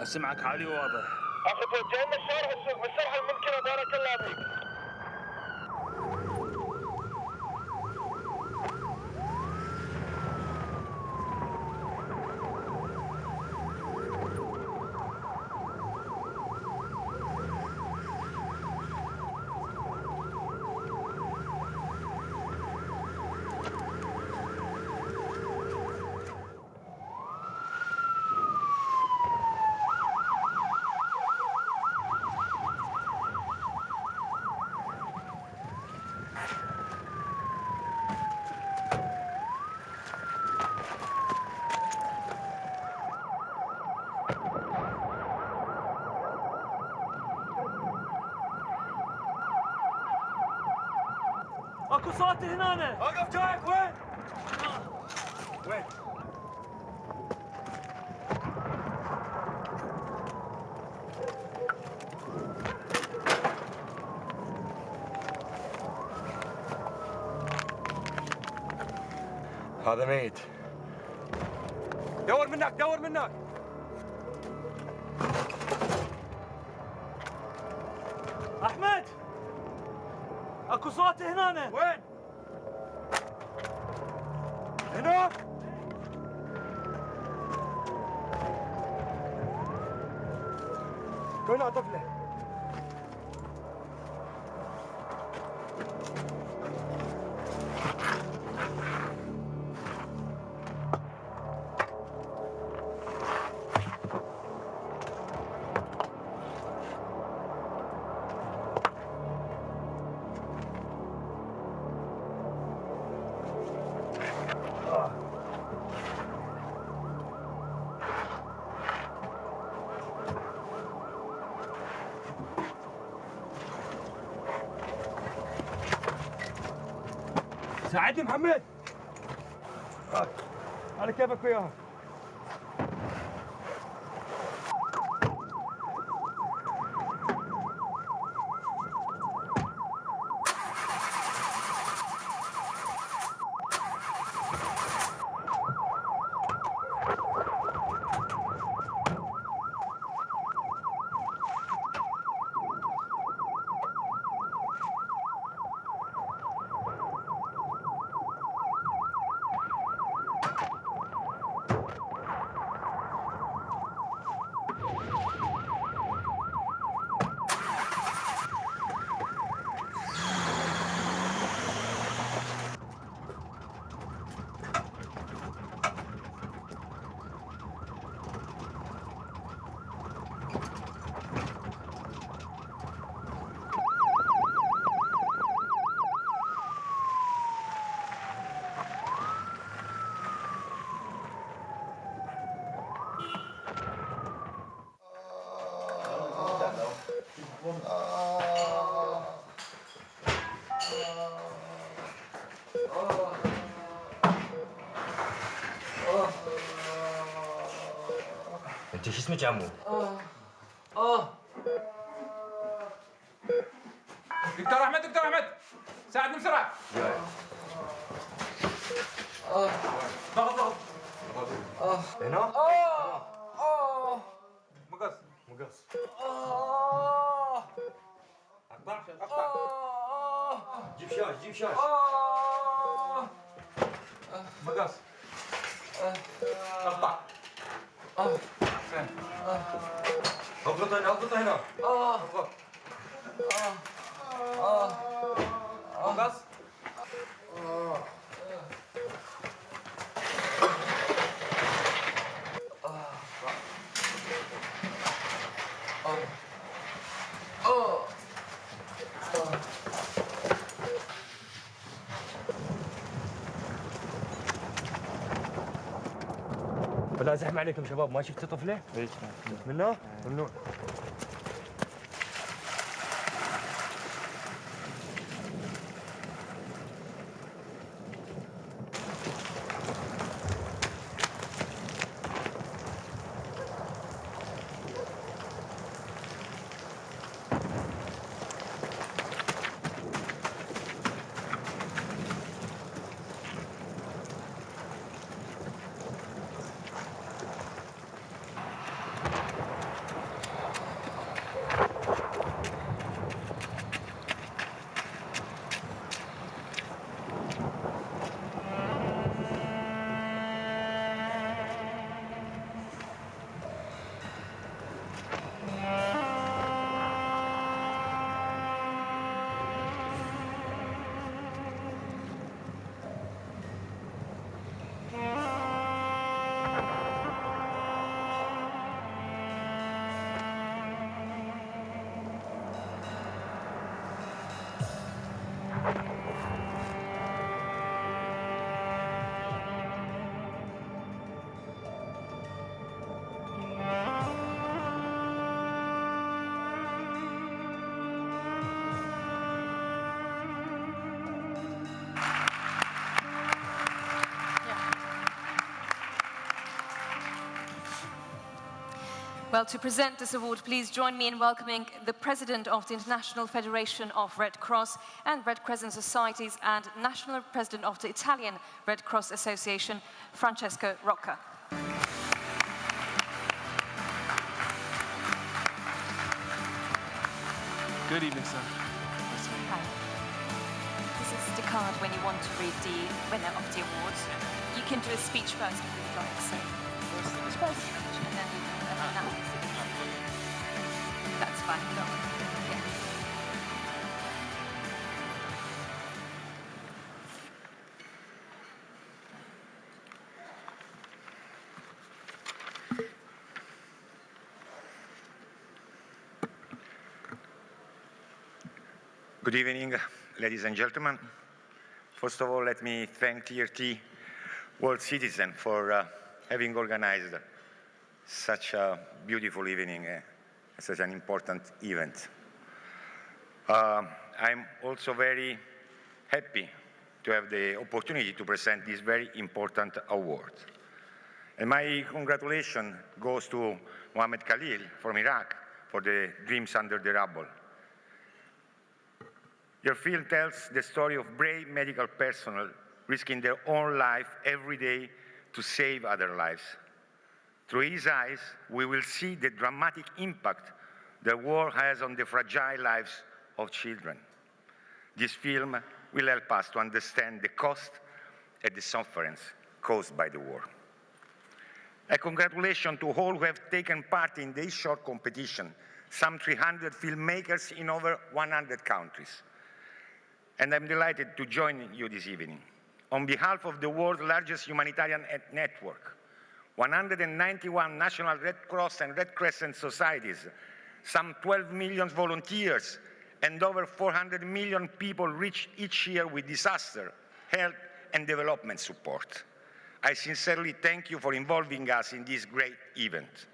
أسمعك عالي وواضح. أخي توجه لنا الشارع السوق بالسرعة الممكنة بارك الله فيك. اكو صوت هنا. وقف جايك وين؟ وين؟ هذا ميت. دور منك دور منك. احمد اكو صوت هنا. وين؟ هناك. وين طفله؟ ساعدني محمد. على كيفك وياها. اسمك يا عمو؟ دكتور احمد دكتور احمد ساعدني بسرعه. ضغط. هنا؟ مقص. اقطع. جيب شاش. مقص. اقطع. اضغط هنا. اضغط. مقص. ولا زحمة عليكم شباب، ما شفت طفلة؟ ايش ممنوع؟ ممنوع. Well, to present this award, please join me in welcoming the President of the International Federation of Red Cross and Red Crescent Societies and National President of the Italian Red Cross Association, Francesco Rocca. Good evening, sir. Hi. This is the card when you want to read the winner of the awards. You can do a speech first if you'd like, so. Speech first, and then you can announce. That's fine. No. Yeah. Good evening, ladies and gentlemen. First of all, let me thank TRT World Citizen for having organized such a beautiful evening, such an important event. I'm also very happy to have the opportunity to present this very important award. And my congratulations goes to Mohammed Khalil from Iraq for the Dreams Under the Rubble. Your film tells the story of brave medical personnel risking their own life every day to save other lives. Through his eyes, we will see the dramatic impact the war has on the fragile lives of children. This film will help us to understand the cost and the sufferance caused by the war. A congratulations to all who have taken part in this short competition, some 300 filmmakers in over 100 countries. And I'm delighted to join you this evening. On behalf of the world's largest humanitarian network, 191 national Red Cross and Red Crescent societies, some 12 million volunteers, and over 400 million people reached each year with disaster, health, and development support. I sincerely thank you for involving us in this great event.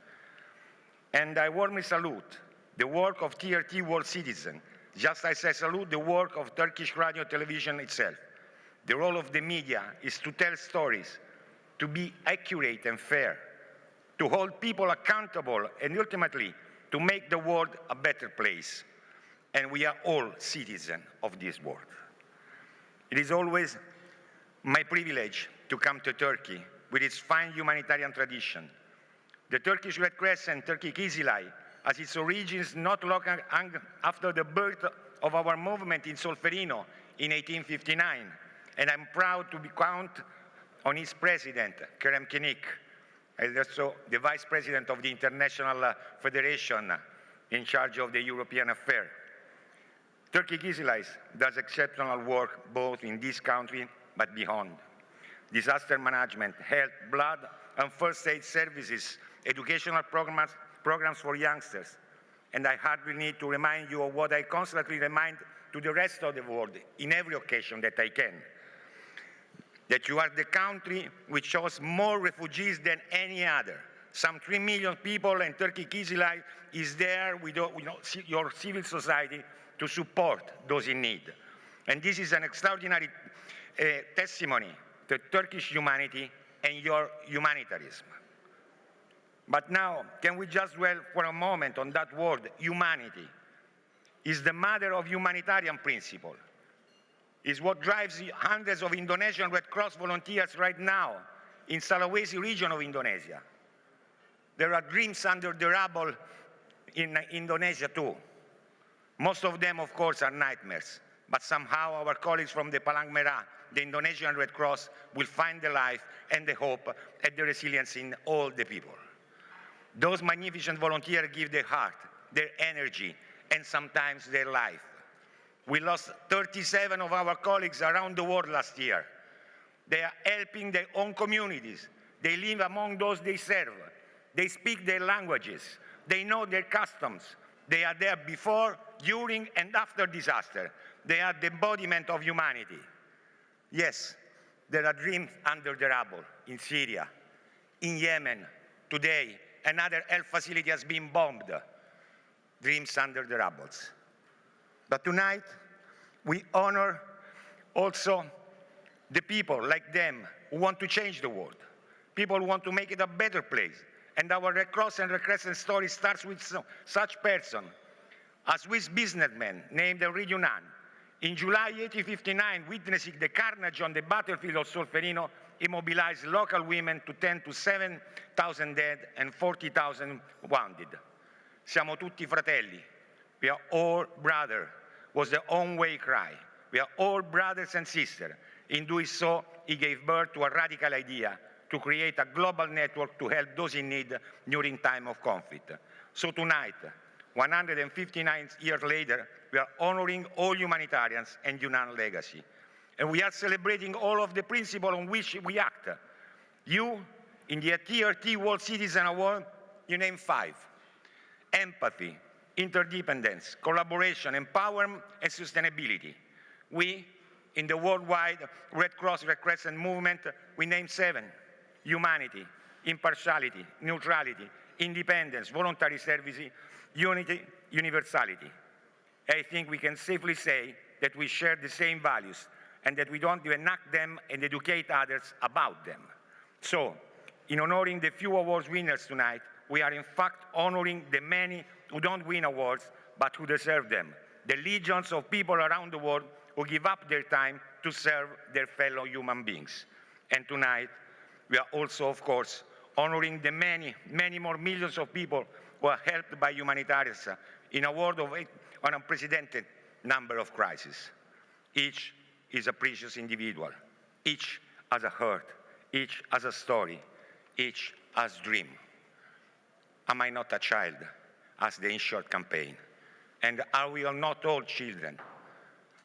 And I warmly salute the work of TRT World Citizen, just as I salute the work of Turkish radio television itself. The role of the media is to tell stories, to be accurate and fair, to hold people accountable, and ultimately to make the world a better place. And we are all citizens of this world. It is always my privilege to come to Turkey with its fine humanitarian tradition. The Turkish Red Crescent, Turkey Kizilay, has its origins not long after the birth of our movement in Solferino in 1859, and I'm proud to count on its president, Kerem Kenik, and also the vice president of the International Federation in charge of the European affairs. Turkey Kizilay does exceptional work both in this country but beyond. Disaster management, health, blood and first aid services, educational programs for youngsters. And I hardly need to remind you of what I constantly remind to the rest of the world in every occasion that I can, that you are the country which hosts more refugees than any other. Some 3 million people, and Turkey Kizilay is there with your civil society to support those in need. And this is an extraordinary testimony to Turkish humanity and your humanitarism. But now, can we just dwell for a moment on that word, humanity? Is the mother of humanitarian principle. Is what drives hundreds of Indonesian Red Cross volunteers right now in Sulawesi region of Indonesia. There are dreams under the rubble in Indonesia too. Most of them, of course, are nightmares. But somehow our colleagues from the Palang Merah, the Indonesian Red Cross, will find the life and the hope and the resilience in all the people. Those magnificent volunteers give their heart, their energy, and sometimes their life. We lost 37 of our colleagues around the world last year. They are helping their own communities. They live among those they serve. They speak their languages. They know their customs. They are there before, during, and after disaster. They are the embodiment of humanity. Yes, there are dreams under the rubble in Syria, in Yemen. Today, another health facility has been bombed. Dreams under the rubble. But tonight, we honor also the people like them who want to change the world. People who want to make it a better place. And our Red Cross and Red Crescent story starts with such person. A Swiss businessman named Henri Dunant, in July 1859, witnessing the carnage on the battlefield of Solferino, he mobilized local women to tend to 7,000 dead and 40,000 wounded. Siamo tutti fratelli. We are all brothers, was the own way cry. We are all brothers and sisters. In doing so, he gave birth to a radical idea to create a global network to help those in need during time of conflict. So tonight, 159 years later, we are honoring all humanitarians and Dunant's legacy. And we are celebrating all of the principles on which we act. You, in the TRT World Citizen Award, you name 5. Empathy, interdependence, collaboration, empowerment, and sustainability. We, in the worldwide Red Cross, Red Crescent movement, we name 7. Humanity, impartiality, neutrality, independence, voluntary service, unity, universality. I think we can safely say that we share the same values and that we don't enact them and educate others about them. So, in honoring the few awards winners tonight, we are in fact honoring the many who don't win awards, but who deserve them. The legions of people around the world who give up their time to serve their fellow human beings. And tonight, we are also, of course, honoring the many, many more millions of people who are helped by humanitarians in a world of an unprecedented number of crises. Each is a precious individual. Each has a hurt. Each has a story. Each has a dream. Am I not a child? Asked the In-Short campaign. And are we all not all children?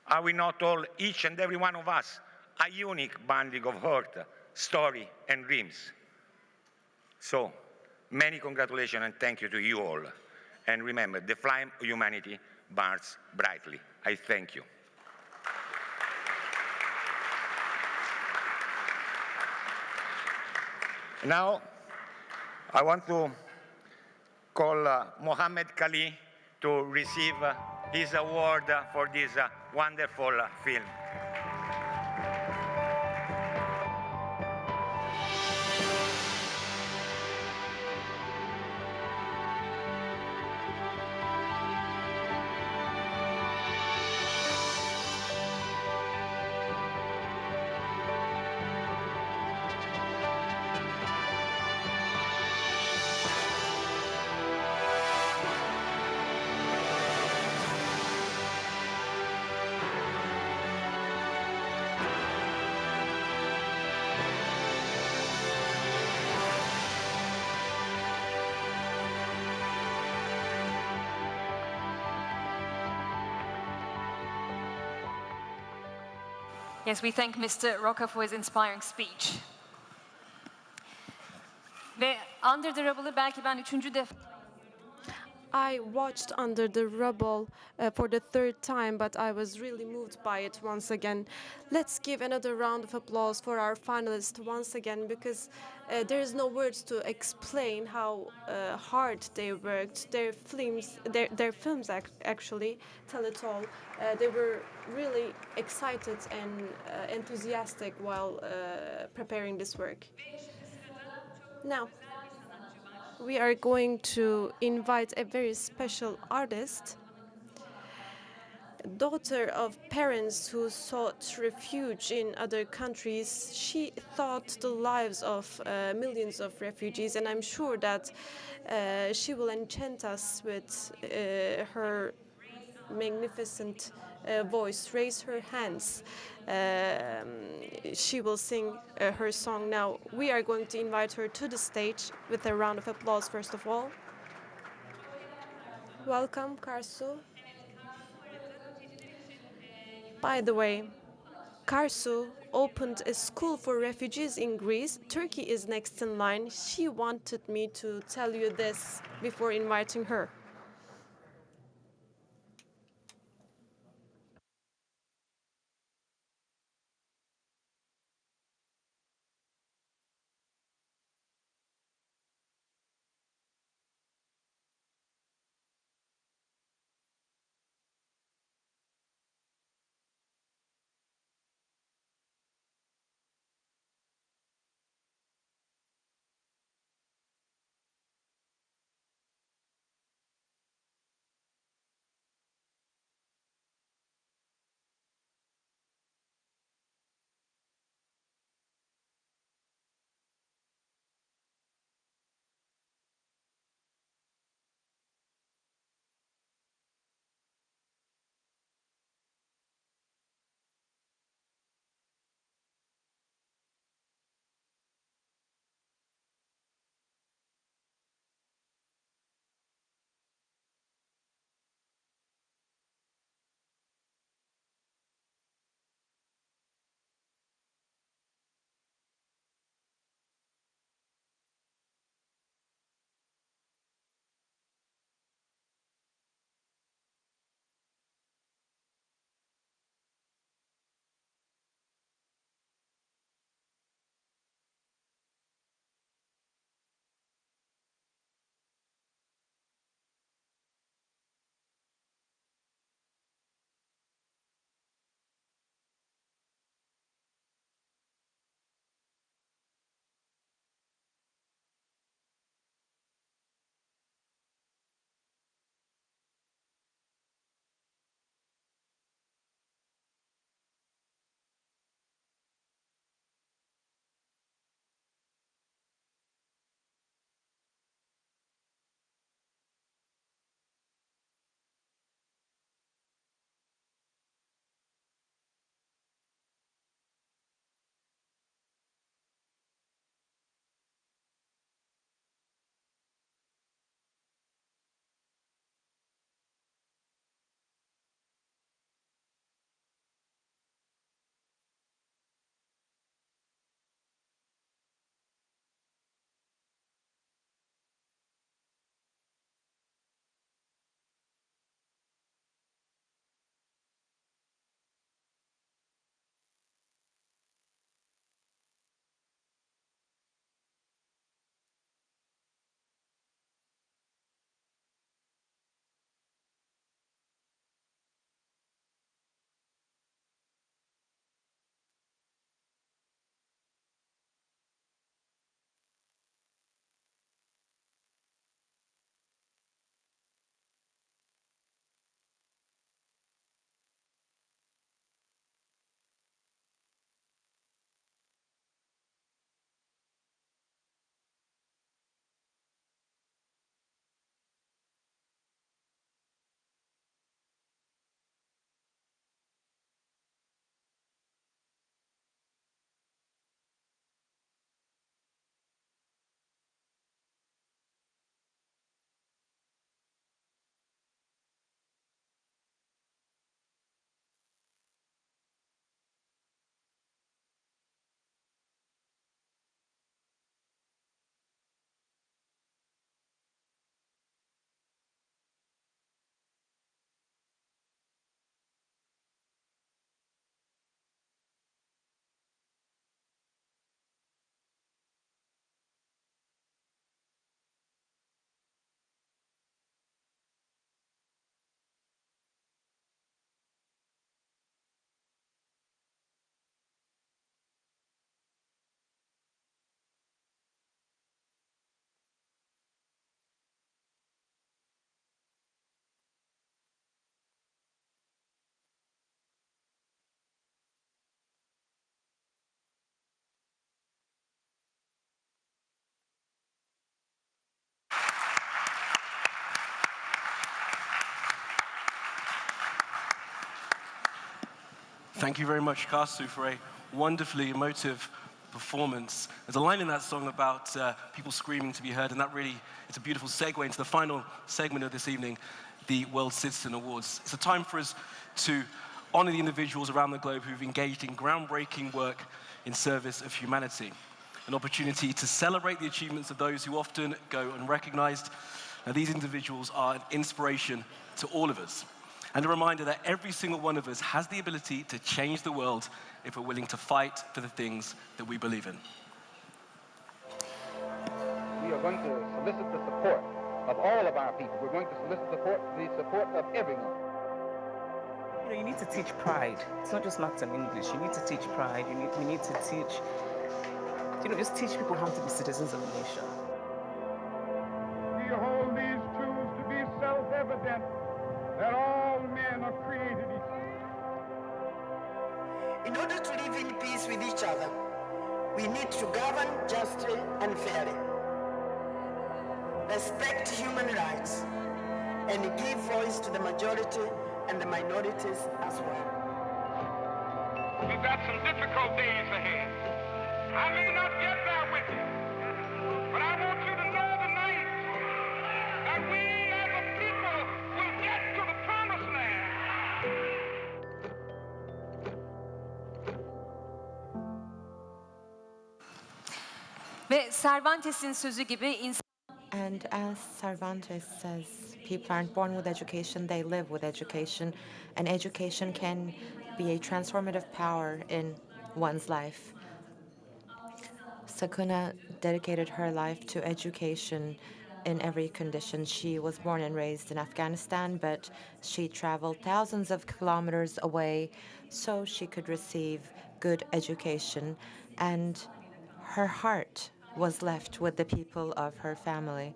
Are we not all, each and every one of us, a unique bundle of hurt, story, and dreams? So, many congratulations and thank you to you all. And remember, the flame of humanity burns brightly. I thank you. Now, I want to call Mohammed Kali to receive his award for this wonderful film. Yes, we thank Mr. Roca for his inspiring speech. Ve Under the Rubble'ı belki ben üçüncü defa I watched Under the Rubble for the third time, but I was really moved by it once again. Let's give another round of applause for our finalists once again, because there is no words to explain how hard they worked. Their films actually tell it all. They were really excited and enthusiastic while preparing this work. Now, we are going to invite a very special artist, daughter of parents who sought refuge in other countries. She thought the lives of millions of refugees, and I'm sure that she will enchant us with her magnificent voice. Raise her hands. She will sing her song now. We are going to invite her to the stage with a round of applause, first of all. Welcome, Karsu. By the way, Karsu opened a school for refugees in Greece. Turkey is next in line. She wanted me to tell you this before inviting her. Thank you very much, Kasu, for a wonderfully emotive performance. There's a line in that song about people screaming to be heard, and that really, it's a beautiful segue into the final segment of this evening, the World Citizen Awards. It's a time for us to honor the individuals around the globe who've engaged in groundbreaking work in service of humanity. An opportunity to celebrate the achievements of those who often go unrecognized. Now, these individuals are an inspiration to all of us, and a reminder that every single one of us has the ability to change the world if we're willing to fight for the things that we believe in. We are going to solicit the support of all of our people. We're going to solicit the support of everyone. You know, you need to teach pride. It's not just maths and English. You need to teach pride. We need to teach, just teach people how to be citizens of the nation. We hold these truths to be self-evident, that all men are created equal. In order to live in peace with each other, we need to govern justly and fairly, respect human rights, and give voice to the majority and the minorities as well. We've got some difficult days ahead. I may not get there with you, but I want you to know tonight that we as a people will get to the promised land. Ve Cervantes'in sözü gibi And as Cervantes says, people aren't born with education, they live with education. And education can be a transformative power in one's life. Sakuna dedicated her life to education in every condition. She was born and raised in Afghanistan, but she traveled thousands of kilometers away so she could receive good education. And her heart was left with the people of her family.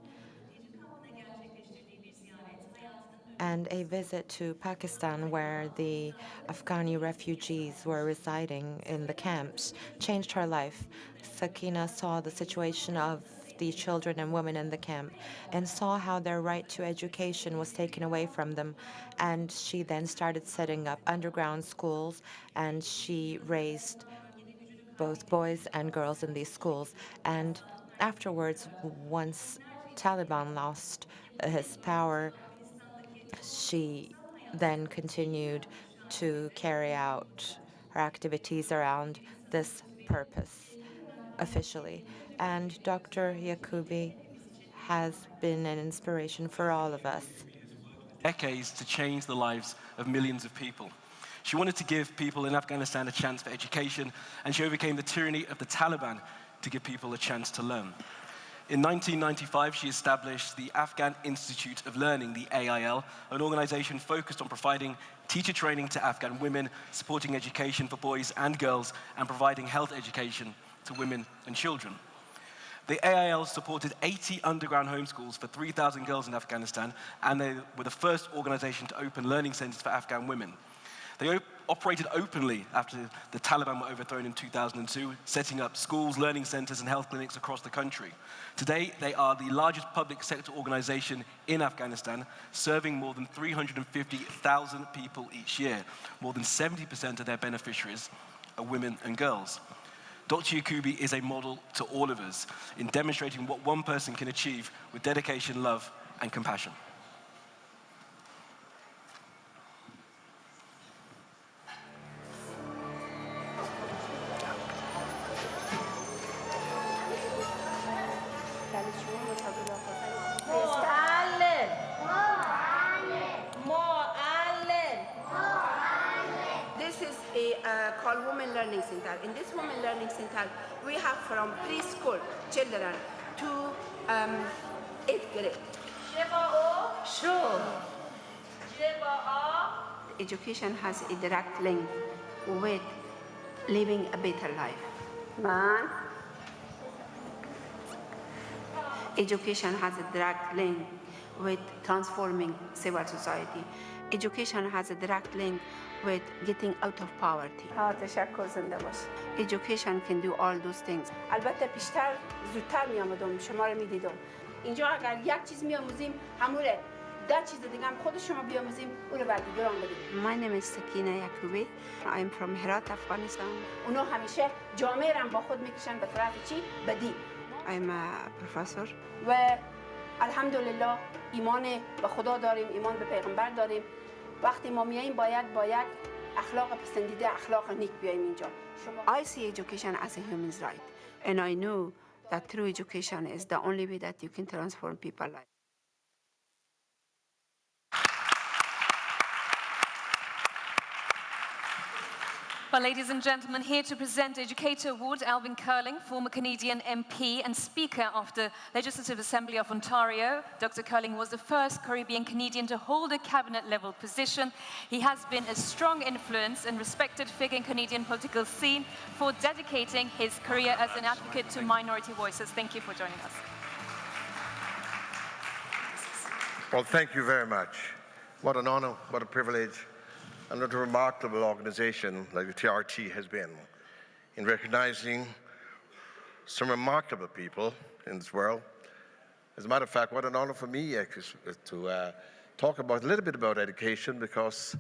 And a visit to Pakistan, where the Afghani refugees were residing in the camps, changed her life. Sakina saw the situation of the children and women in the camp and saw how their right to education was taken away from them. And she then started setting up underground schools, and she raised both boys and girls in these schools. And afterwards, once Taliban lost his power, she then continued to carry out her activities around this purpose officially. And Dr. Yakubi has been an inspiration for all of us. Decades to change the lives of millions of people. She wanted to give people in Afghanistan a chance for education, and she overcame the tyranny of the Taliban to give people a chance to learn. In 1995, she established the Afghan Institute of Learning, the AIL, an organization focused on providing teacher training to Afghan women, supporting education for boys and girls, and providing health education to women and children. The AIL supported 80 underground homeschools for 3,000 girls in Afghanistan, and they were the first organization to open learning centers for Afghan women. They operated openly after the Taliban were overthrown in 2002, setting up schools, learning centers, and health clinics across the country. Today, they are the largest public sector organization in Afghanistan, serving more than 350,000 people each year. More than 70% of their beneficiaries are women and girls. Dr. Yakubi is a model to all of us in demonstrating what one person can achieve with dedication, love, and compassion. This is called Women Learning Center. In this Women Learning Center, we have from preschool children to 8th grade. Sure. Education has a direct link with living a better life. Man. Education has a direct link with transforming civil society. Education has a direct link with getting out of poverty. Education can do all those things. البته پیشتر زودتر می آمدم شما رو می دیدم. اینجا اگر یک چیز می آموزیم همونه 10 چیز دیگه هم خود شما بیاموزیم اون رو بر دیگران بدیم. My name is Sakina Yakubi. I'm from Herat, Afghanistan. اونا همیشه جامعه رو با خود میکشن به طرف چی؟ بدی. I'm a professor. و الحمدلله ایمان به خدا داریم، ایمان به پیغمبر داریم. وقتی ما میاییم باید اخلاق پسندیده، اخلاق نیک بیاییم اینجا. I see education as a human right, and I know that through education is the only way that you can transform people's lives. Well, ladies and gentlemen, here to present the Educator Award, Alvin Curling, former Canadian MP and Speaker of the Legislative Assembly of Ontario. Dr. Curling was the first Caribbean Canadian to hold a cabinet-level position. He has been a strong influence and respected figure in Canadian political scene for dedicating his career as an advocate to minority voices. Thank you for joining us. Well, thank you very much. What an honor, what a privilege. And what a remarkable organization like the TRT has been in recognizing some remarkable people in this world. As a matter of fact, what an honor for me to talk about a little bit about education, because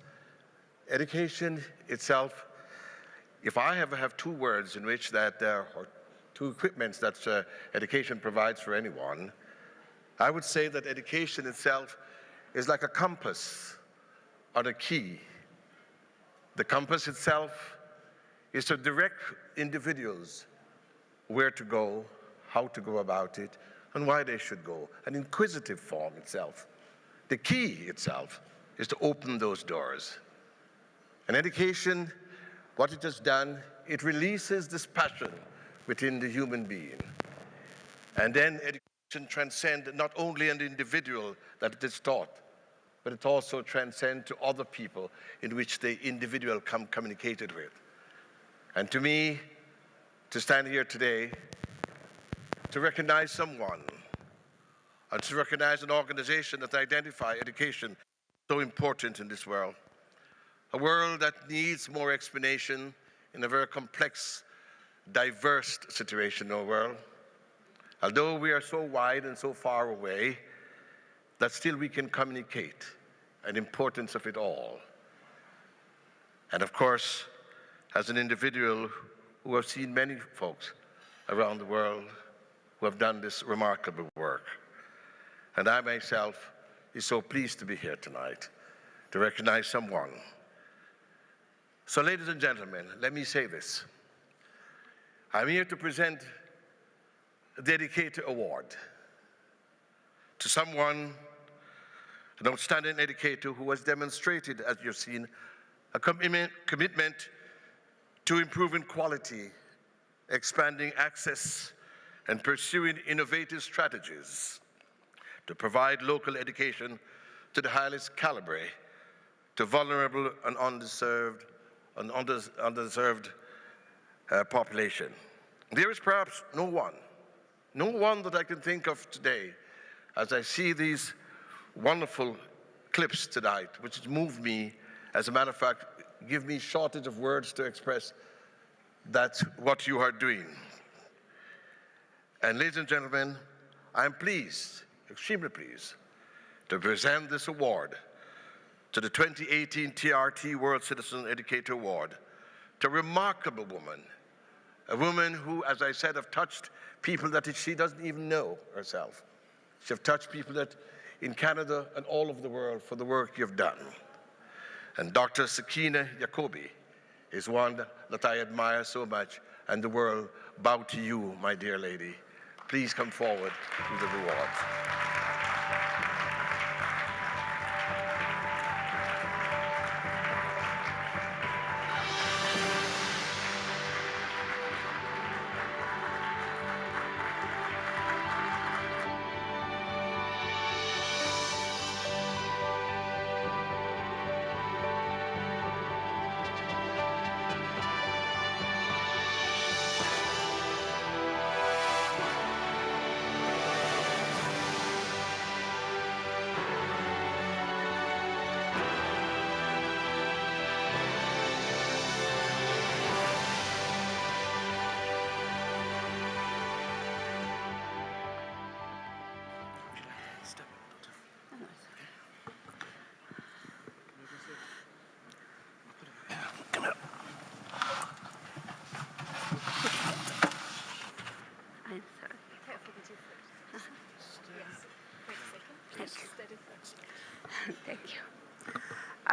education itself, if I ever have two words in which that, or two equipments that education provides for anyone, I would say that education itself is like a compass or a key. The compass itself is to direct individuals where to go, how to go about it, and why they should go, an inquisitive form itself. The key itself is to open those doors. And education, what it has done, it releases this passion within the human being. And then education transcends not only an individual that it is taught, but it also transcends to other people in which the individual communicated with. And to me, to stand here today, to recognize someone, and to recognize an organization that identifies education so important in this world, a world that needs more explanation in a very complex, diverse situation in our world. Although we are so wide and so far away, that still we can communicate the importance of it all. And of course, as an individual who have seen many folks around the world who have done this remarkable work. And I myself is so pleased to be here tonight to recognize someone. So ladies and gentlemen, let me say this. I'm here to present the Educator Award to someone, an outstanding educator who has demonstrated, as you've seen, a commitment to improving quality, expanding access, and pursuing innovative strategies to provide local education to the highest caliber, to vulnerable and underserved population. There is perhaps no one that I can think of today, as I see these wonderful clips tonight, which has moved me, as a matter of fact, give me shortage of words to express that's what you are doing. And ladies and gentlemen, I'm pleased, extremely pleased, to present this award to the 2018 TRT World Citizen Educator Award to a remarkable woman, a woman who, as I said, have touched people that she doesn't even know herself. She have touched people that in Canada and all over the world for the work you've done. And Dr. Sakina Yakubi is one that I admire so much, and the world bow to you, my dear lady. Please come forward to the rewards.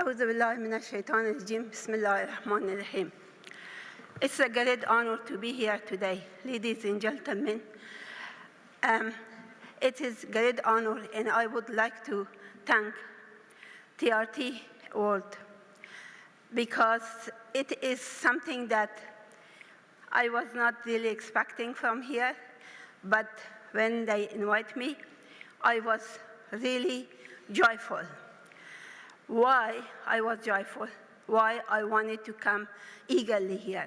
أعوذ بالله من الشيطان الرجيم بسم الله الرحمن الرحيم. It's a great honor to be here today, ladies and gentlemen. It is a great honor, and I would like to thank TRT World because it is something that I was not really expecting from here, but when they invite me, I was really joyful. Why I was joyful? Why I wanted to come eagerly here?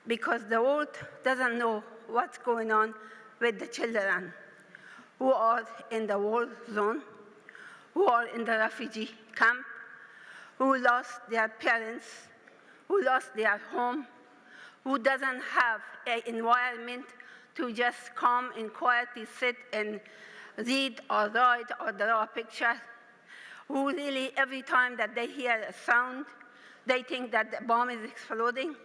Because the world doesn't know what's going on with the children who are in the war zone, who are in the refugee camp, who lost their parents, who lost their home, who doesn't have an environment to just come and quietly sit and read or write or draw a picture, who really every time that they hear a sound, they think that the bomb is exploding,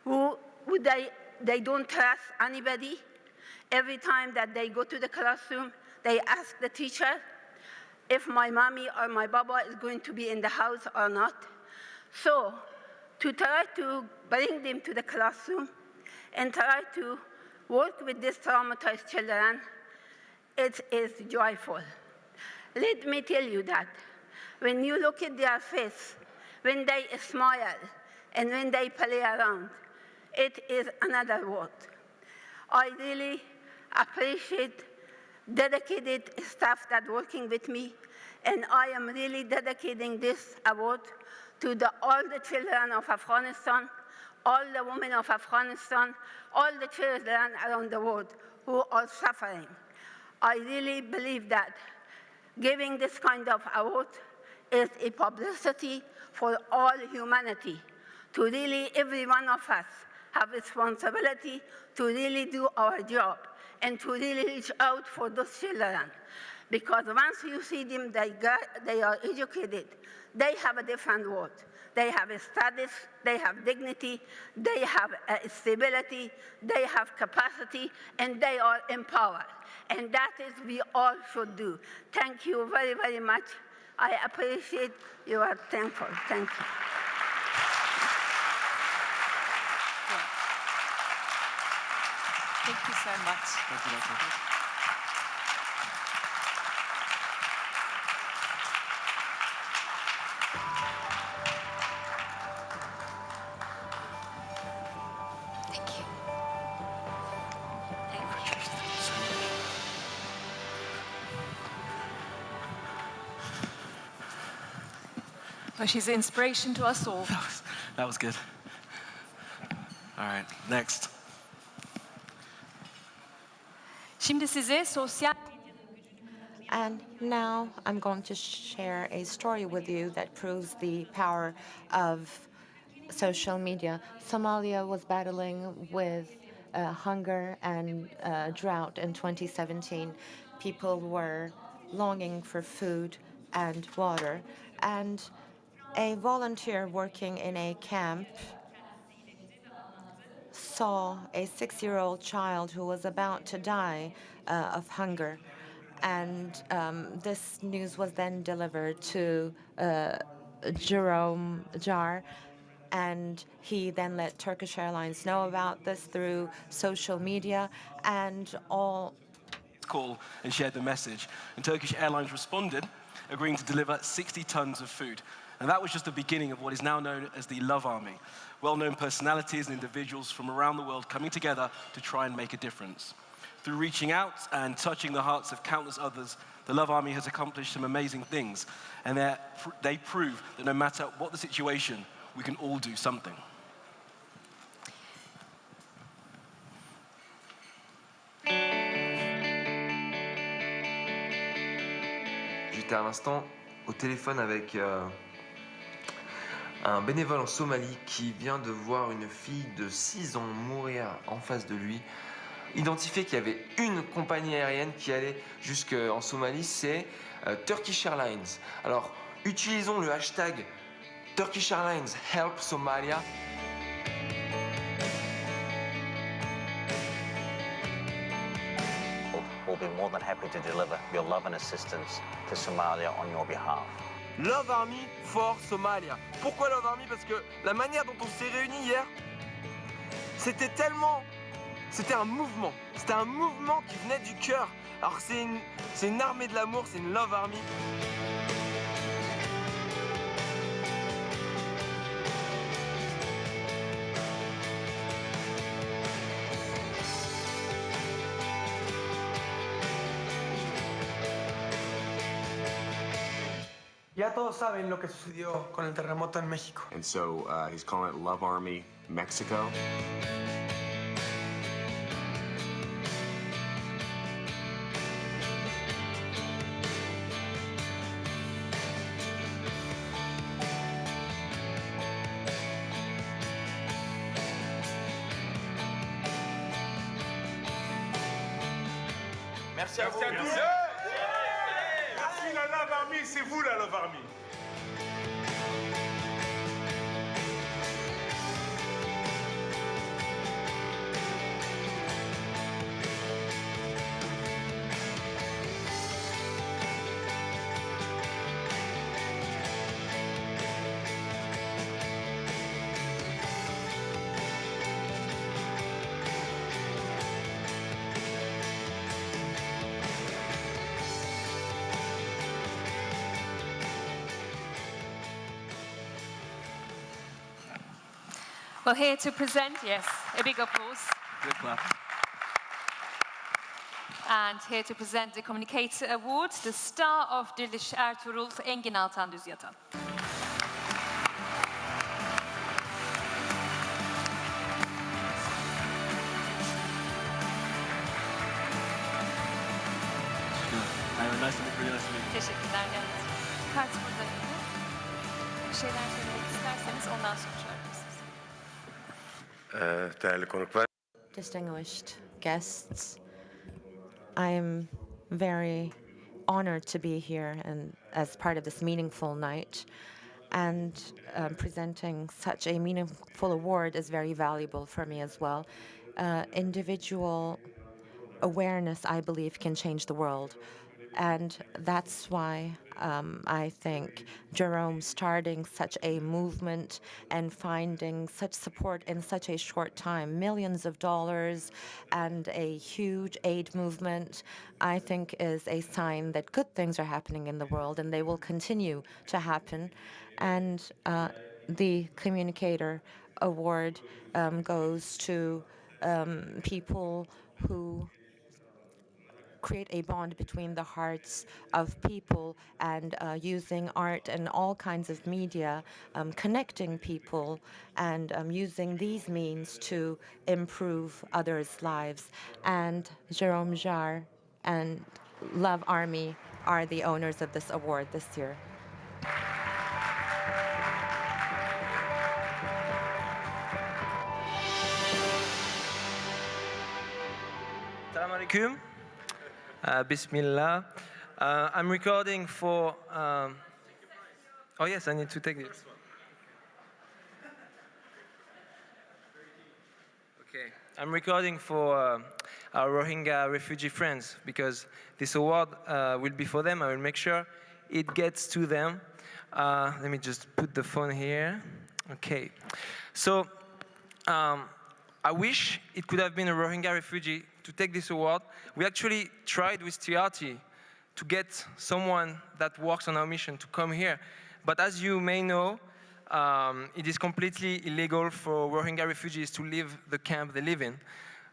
who they don't trust anybody. Every time that they go to the classroom, they ask the teacher if my mommy or my baba is going to be in the house or not. So to try to bring them to the classroom and try to work with these traumatized children, it is joyful. Let me tell you that when you look at their face, when they smile, and when they play around, it is another world. I really appreciate dedicated staff that working with me, and I am really dedicating this award to all the children of Afghanistan, all the women of Afghanistan, all the children around the world who are suffering. I really believe that giving this kind of award is a publicity for all humanity, to really every one of us have responsibility to really do our job and to really reach out for those children. Because once you see them, they are educated, they have a different world. They have studies, they have dignity, they have stability, they have capacity, and they are empowered. And that is we all should do. Thank you very, very much. I appreciate you are thankful. Thank you. Thank you so much. Thank you, Doctor. Well, she's an inspiration to us all. That was good. All right, next. Şimdi size sosyal And now I'm going to share a story with you that proves the power of social media. Somalia was battling with hunger and drought in 2017. People were longing for food and water. And a volunteer working in a camp saw a 6-year-old child who was about to die of hunger. And this news was then delivered to Jerome Jar, and he then let Turkish Airlines know about this through social media, and all Call and shared the message. And Turkish Airlines responded, agreeing to deliver 60 tons of food. And that was just the beginning of what is now known as the Love Army. Well-known personalities and individuals from around the world coming together to try and make a difference. Through reaching out and touching the hearts of countless others, the Love Army has accomplished some amazing things. And they prove that no matter what the situation, we can all do something. J'étais à l'instant au téléphone avec un bénévole en Somalie qui vient de voir une fille de 6 ans mourir en face de lui. Identifié qu'il y avait une compagnie aérienne qui allait jusqu'en Somalie, c'est Turkish Airlines. Alors, utilisons le hashtag Turkish Airlines Help Somalia. We'll be more than happy to deliver your love and assistance to Somalia on your behalf. Love Army for Somalia. Pourquoi Love Army? Parce que la manière dont on s'est réunis hier, c'était un mouvement. C'était un mouvement qui venait du cœur. Alors c'est une armée de l'amour, c'est une Love Army. Ya todos saben lo que sucedió con el terremoto en México. And so he's calling it Love Army Mexico. Merci à vous. Merci à tous. Merci la Love Army, c'est vous la Love Army. Well, here to present, yes, a big applause. Good clap. And here to present the Communicator Award, the star of Diriliş Ertuğrul Engin Altan Düzyatan. Nice to meet you. Teşekkürler. Evet. Kart buradaydı. Bir şeyler söylemek isterseniz ondan sonra çağırabilirsiniz. Distinguished guests, I'm very honored to be here and as part of this meaningful night. And presenting such a meaningful award is very valuable for me as well. Individual awareness, I believe, can change the world. And that's why I think Jerome starting such a movement and finding such support in such a short time, millions of dollars and a huge aid movement, I think is a sign that good things are happening in the world and they will continue to happen. And the Communicator Award goes to people who create a bond between the hearts of people and using art and all kinds of media, connecting people and using these means to improve others' lives. And Jérôme Jarre and Love Army are the owners of this award this year. Salam alaikum. Bismillah. I'm recording for. Oh yes, I need to take this. Okay, I'm recording for our Rohingya refugee friends because this award will be for them. I will make sure it gets to them. Let me just put the phone here. Okay, so I wish it could have been a Rohingya refugee to take this award. We actually tried with TRT to get someone that works on our mission to come here. But as you may know, it is completely illegal for Rohingya refugees to leave the camp they live in,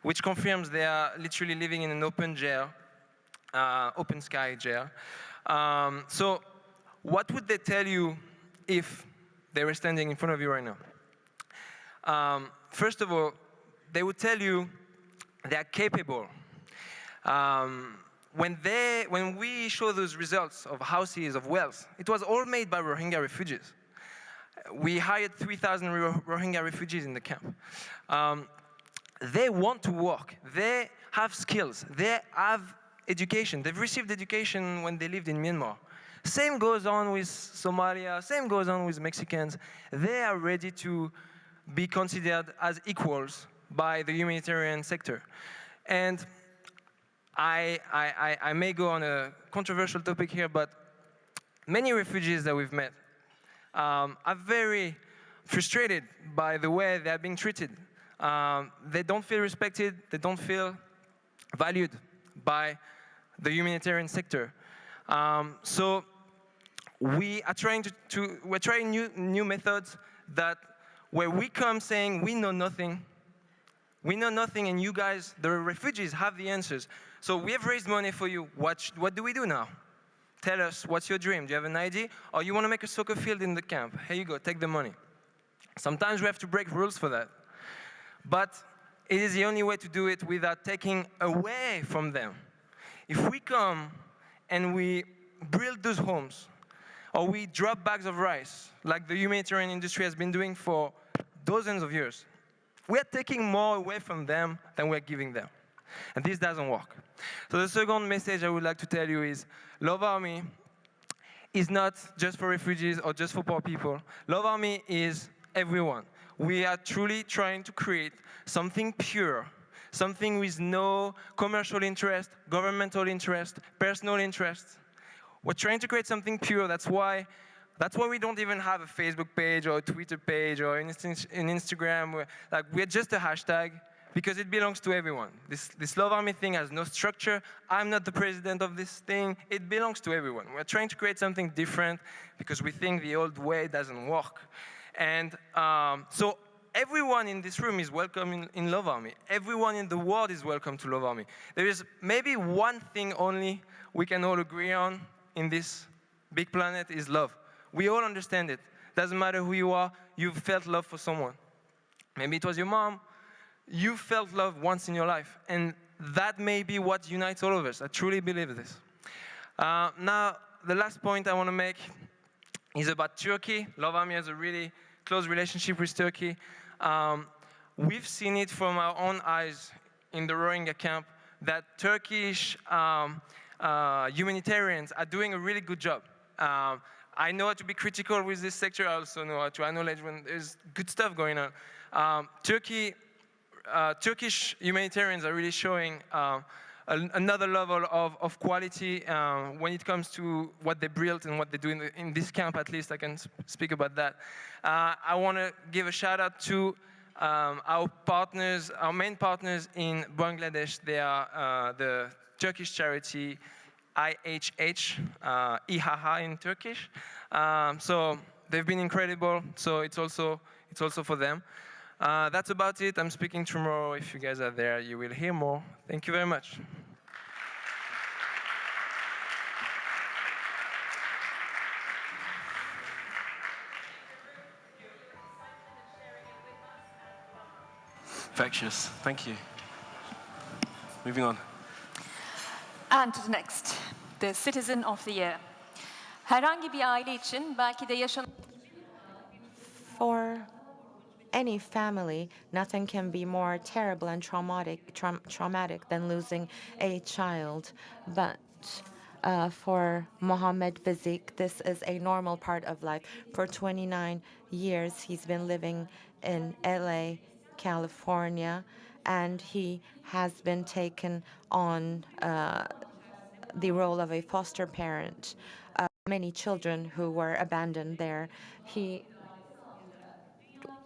which confirms they are literally living in an open jail, open sky jail. So what would they tell you if they were standing in front of you right now? First of all, they would tell you they are capable. When we show those results of houses, of wealth, it was all made by Rohingya refugees. We hired 3,000 Rohingya refugees in the camp. They want to work. They have skills. They have education. They've received education when they lived in Myanmar. Same goes on with Somalia. Same goes on with Mexicans. They are ready to be considered as equals by the humanitarian sector. And I may go on a controversial topic here, but many refugees that we've met are very frustrated by the way they are being treated. They don't feel respected, they don't feel valued by the humanitarian sector. So we are trying we're trying new methods that where we come saying we know nothing, and you guys, the refugees, have the answers. So we have raised money for you. What do we do now? Tell us, what's your dream? Do you have an idea? Or you want to make a soccer field in the camp? Here you go, take the money. Sometimes we have to break rules for that. But it is the only way to do it without taking away from them. If we come and we build those homes, or we drop bags of rice, like the humanitarian industry has been doing for dozens of years, we are taking more away from them than we're giving them. And this doesn't work. So the second message I would like to tell you is, Love Army is not just for refugees or just for poor people. Love Army is everyone. We are truly trying to create something pure, something with no commercial interest, governmental interest, personal interest. We're trying to create something pure. That's why we don't even have a Facebook page or a Twitter page or an Instagram. We're just a hashtag because it belongs to everyone. This Love Army thing has no structure. I'm not the president of this thing. It belongs to everyone. We're trying to create something different because we think the old way doesn't work. And so everyone in this room is welcome in Love Army. Everyone in the world is welcome to Love Army. There is maybe one thing only we can all agree on in this big planet is love. We all understand it. Doesn't matter who you are, you've felt love for someone. Maybe it was your mom. You felt love once in your life. And that may be what unites all of us. I truly believe this. Now, the last point I want to make is about Turkey. Love Army has a really close relationship with Turkey. We've seen it from our own eyes in the Rohingya camp that Turkish humanitarians are doing a really good job. I know how to be critical with this sector. I also know how to acknowledge when there's good stuff going on. Turkish humanitarians are really showing another level of quality when it comes to what they built and what they do in this camp. At least I can speak about that. I want to give a shout out to our partners, our main partners in Bangladesh. They are the Turkish charity IHH, İHA in Turkish. So they've been incredible. So it's also for them. That's about it. I'm speaking tomorrow. If you guys are there, you will hear more. Thank you very much. Infectious. Thank you. Moving on. And to the next, the Citizen of the Year. Herhangi bir aile için belki de For any family, nothing can be more terrible and traumatic than losing a child. But for Mohammed Bizik, this is a normal part of life. For 29 years, he's been living in LA, California, and he has been taken on the role of a foster parent. Many children who were abandoned there. He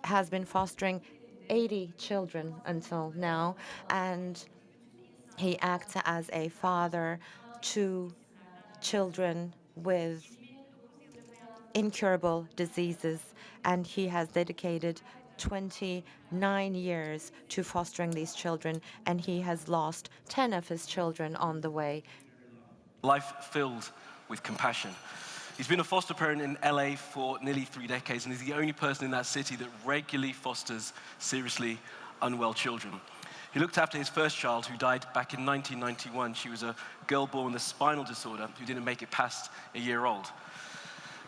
has been fostering 80 children until now, and he acts as a father to children with incurable diseases, and he has dedicated 29 years to fostering these children, and he has lost 10 of his children on the way. Life filled with compassion. He's been a foster parent in LA for nearly 3 decades, and he's the only person in that city that regularly fosters seriously unwell children. He looked after his first child, who died back in 1991. She was a girl born with a spinal disorder who didn't make it past a year old.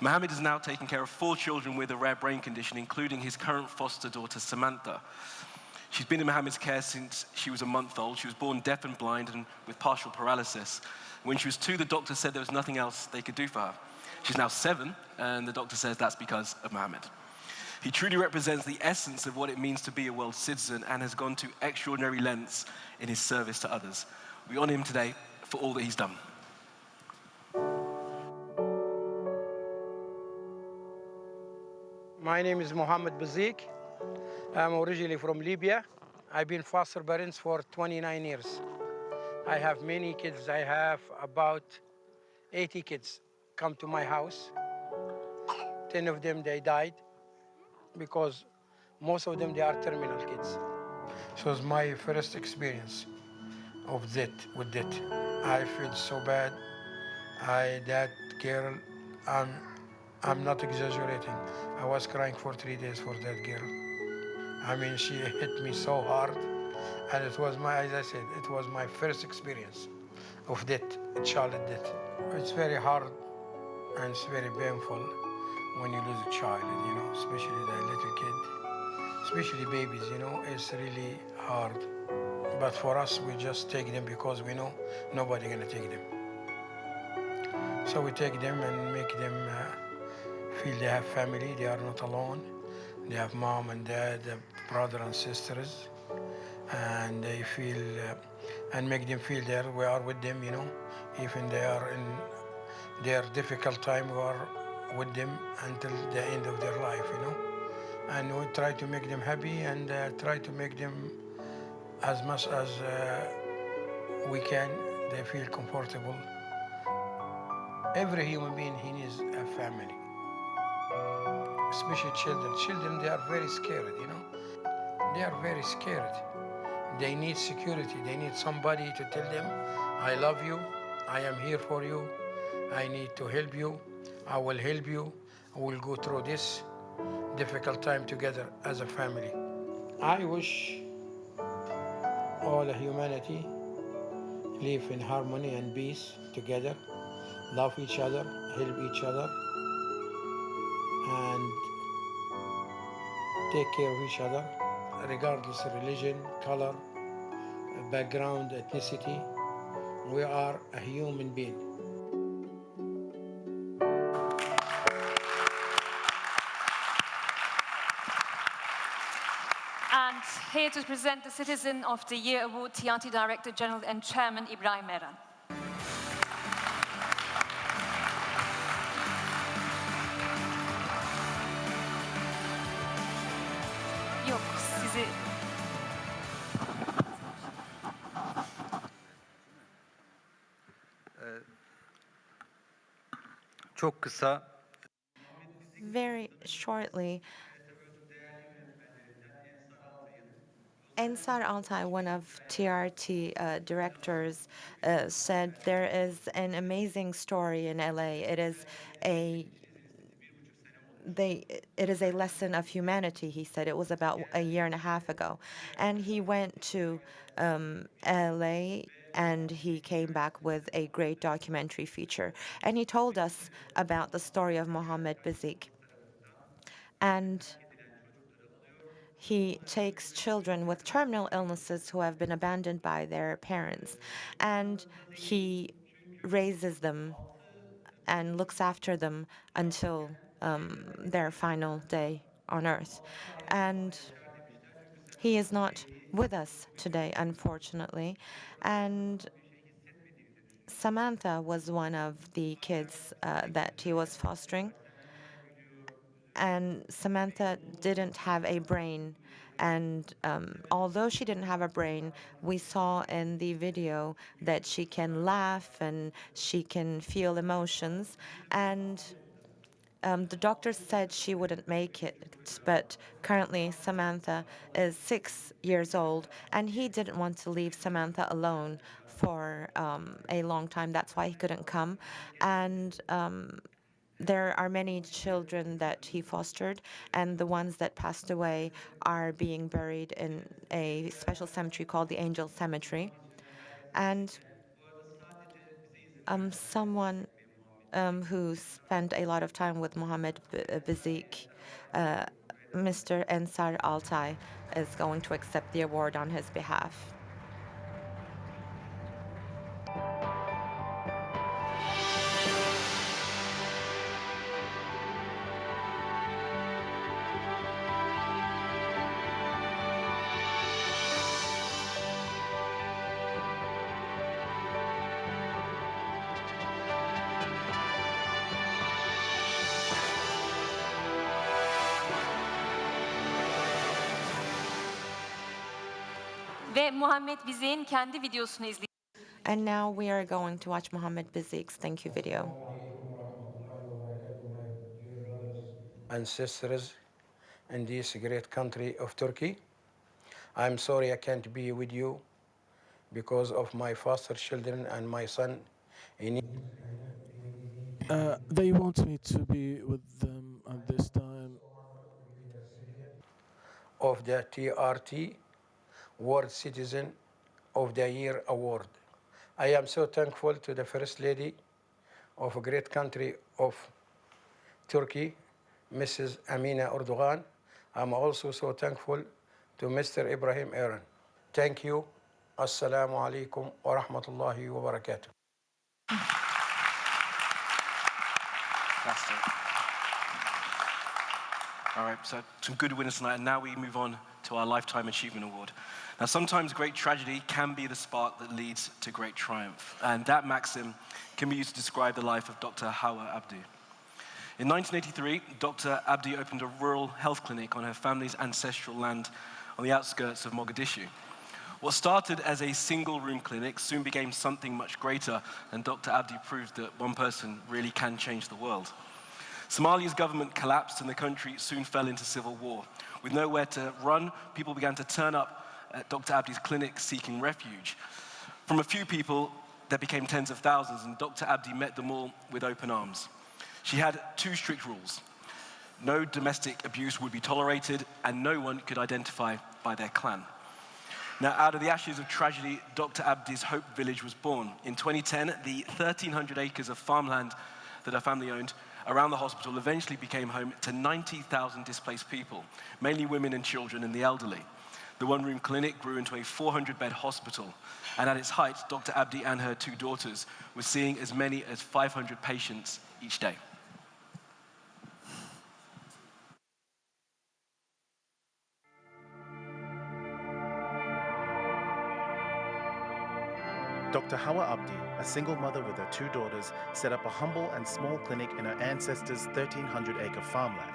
Mohammed is now taking care of 4 children with a rare brain condition, including his current foster daughter, Samantha. She's been in Mohammed's care since she was a month old. She was born deaf and blind and with partial paralysis. When she was 2, the doctor said there was nothing else they could do for her. She's now 7, and the doctor says that's because of Mohammed. He truly represents the essence of what it means to be a world citizen and has gone to extraordinary lengths in his service to others. We honor him today for all that he's done. My name is Mohammed Bazik. I'm originally from Libya. I've been foster parents for 29 years. I have many kids. I have about 80 kids come to my house. 10 of them, they died because most of them, they are terminal kids. So it's my first experience of with that. I feel so bad. That girl, I'm not exaggerating. I was crying for 3 days for that girl. I mean, she hit me so hard. And it was as I said, it was my first experience of that, child death. It's very hard and it's very painful when you lose a child, especially that little kid, especially babies, it's really hard. But for us, we just take them because we know nobody's gonna take them. So we take them and make them feel they have family, they are not alone. They have mom and dad, brother and sisters, and they feel, and make them feel there we are with them, even they are in their difficult time, we are with them until the end of their life, And we try to make them happy and try to make them as much as we can, they feel comfortable. Every human being, he needs a family, especially children. Children, they are very scared, They are very scared. They need security. They need somebody to tell them, I love you, I am here for you, I need to help you, I will help you, we'll go through this difficult time together as a family. I wish all humanity live in harmony and peace together, love each other, help each other, and take care of each other, regardless of religion, color, background, ethnicity. We are a human being. And here to present the Citizen of the Year Award, TRT Director General and Chairman Ibrahim Meran. Yok, sizi... Çok kısa. Very shortly, Ensar Altay, one of TRT directors, said there is an amazing story in LA. It is a lesson of humanity, he said. It was about a year and a half ago. And he went to LA and he came back with a great documentary feature. And he told us about the story of Mohammed Bazik. And he takes children with terminal illnesses who have been abandoned by their parents, and he raises them and looks after them until their final day on Earth. And he is not with us today, unfortunately. And Samantha was one of the kids that he was fostering. And Samantha didn't have a brain. And although she didn't have a brain, we saw in the video that she can laugh and she can feel emotions. And the doctor said she wouldn't make it, but currently Samantha is 6 years old, and he didn't want to leave Samantha alone for a long time. That's why he couldn't come. And there are many children that he fostered, and the ones that passed away are being buried in a special cemetery called the Angel Cemetery. And someone who spent a lot of time with Mohammed Bazik, Mr. Ensar Altay, is going to accept the award on his behalf. Ve Muhammed Bizek'in kendi videosunu izleyeceğiz. And now we are going to watch Mohammed Bizek's thank you video. Ancestors in this great country of Turkey. I'm sorry I can't be with you because of my foster children and my son. They want me to be with them at this time. Of the TRT World Citizen of the Year Award. I am so thankful to the First Lady of a great country of Turkey, Mrs. Amina Erdogan. I'm also so thankful to Mr. Ibrahim Aaron. Thank you. Assalamu alaikum wa rahmatullahi wa barakatuh. Fantastic. All right, so some good winners tonight, and now we move on to our Lifetime Achievement Award. Now, sometimes great tragedy can be the spark that leads to great triumph, and that maxim can be used to describe the life of Dr. Hawa Abdi. In 1983, Dr. Abdi opened a rural health clinic on her family's ancestral land on the outskirts of Mogadishu. What started as a single-room clinic soon became something much greater, and Dr. Abdi proved that one person really can change the world. Somalia's government collapsed and the country soon fell into civil war. With nowhere to run, people began to turn up at Dr. Abdi's clinic seeking refuge. From a few people, there became tens of thousands, and Dr. Abdi met them all with open arms. She had two strict rules. No domestic abuse would be tolerated, and no one could identify by their clan. Now, out of the ashes of tragedy, Dr. Abdi's Hope Village was born. In 2010, the 1,300 acres of farmland that her family owned around the hospital eventually became home to 90,000 displaced people, mainly women and children and the elderly. The one-room clinic grew into a 400-bed hospital, and at its height, Dr. Abdi and her two daughters were seeing as many as 500 patients each day. Dr. Hawa Abdi, a single mother with her two daughters, set up a humble and small clinic in her ancestors' 1,300-acre farmland.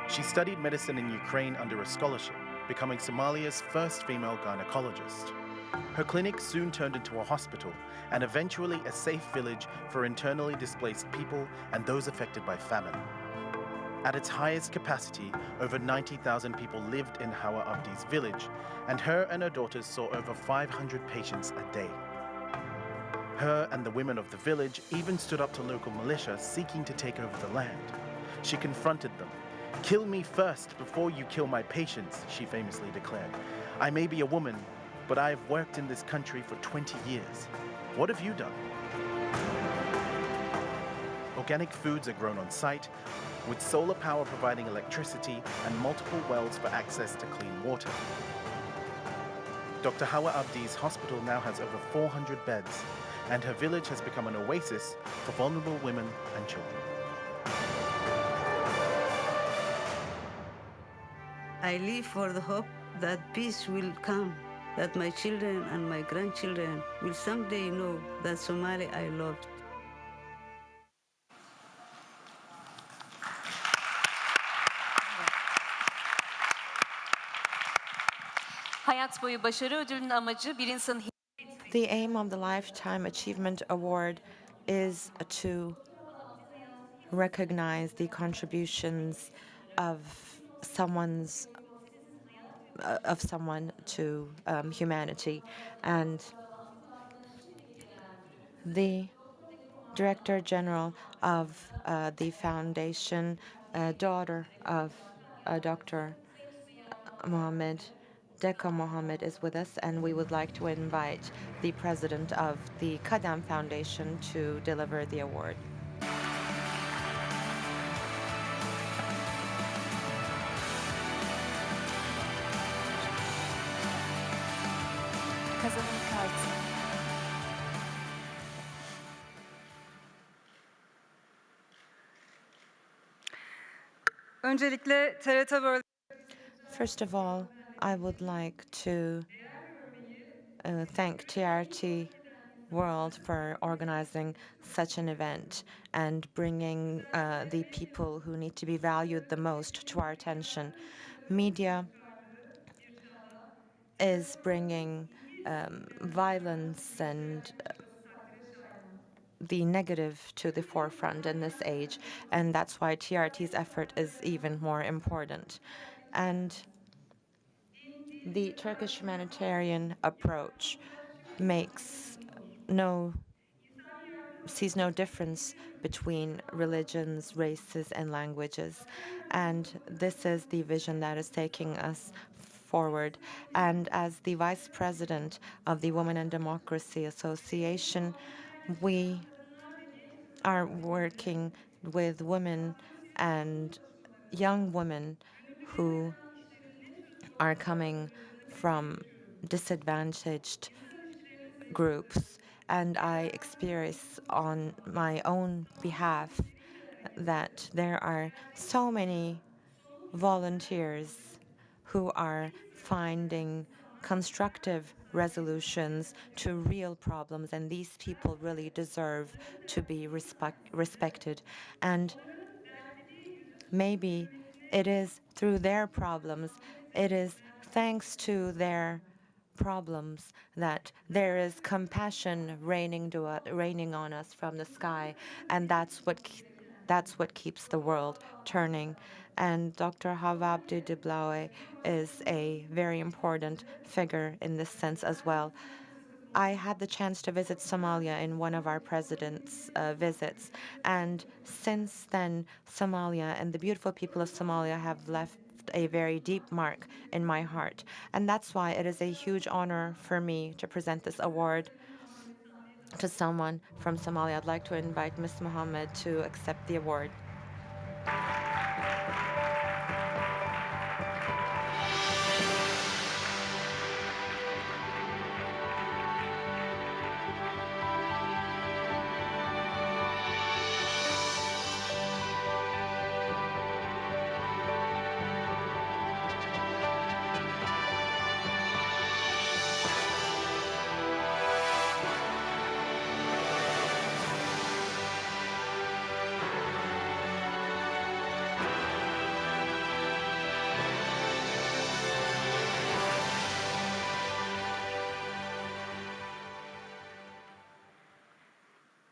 She studied medicine in Ukraine under a scholarship, becoming Somalia's first female gynecologist. Her clinic soon turned into a hospital and eventually a safe village for internally displaced people and those affected by famine. At its highest capacity, over 90,000 people lived in Hawa Abdi's village, and her and her daughters saw over 500 patients a day. Her and the women of the village even stood up to local militia seeking to take over the land. She confronted them. "Kill me first before you kill my patients," she famously declared. "I may be a woman, but I have worked in this country for 20 years. What have you done?" Organic foods are grown on site, with solar power providing electricity and multiple wells for access to clean water. Dr. Hawa Abdi's hospital now has over 400 beds, and her village has become an oasis for vulnerable women and children. I live for the hope that peace will come, that my children and my grandchildren will someday know that Somalia I loved. Hayat boyu başarı ödülünün amacı bir insanın The aim of the Lifetime Achievement Award is to recognize the contributions of someone to humanity, and the Director General of the foundation, daughter of Dr. Mohammed, Deka Mohammed, is with us, and we would like to invite the president of the Kadam Foundation to deliver the award. kazanım kartı. Öncelikle TRT World. First of all, I would like to thank TRT World for organizing such an event and bringing the people who need to be valued the most to our attention. Media is bringing violence and the negative to the forefront in this age, and that's why TRT's effort is even more important. And the Turkish humanitarian approach sees no difference between religions, races, and languages. And this is the vision that is taking us forward. And as the Vice President of the Women and Democracy Association, we are working with women and young women who are coming from disadvantaged groups. And I experience on my own behalf that there are so many volunteers who are finding constructive resolutions to real problems, and these people really deserve to be respected. And maybe it is through their problems, it is thanks to their problems that there is compassion raining on us from the sky, and that's what keeps the world turning. And Dr. Hawa Abdi Diblawe is a very important figure in this sense as well. I had the chance to visit Somalia in one of our president's visits, and since then, Somalia and the beautiful people of Somalia have left a very deep mark in my heart. And that's why it is a huge honor for me to present this award to someone from Somalia. I'd like to invite Ms. Mohammed to accept the award.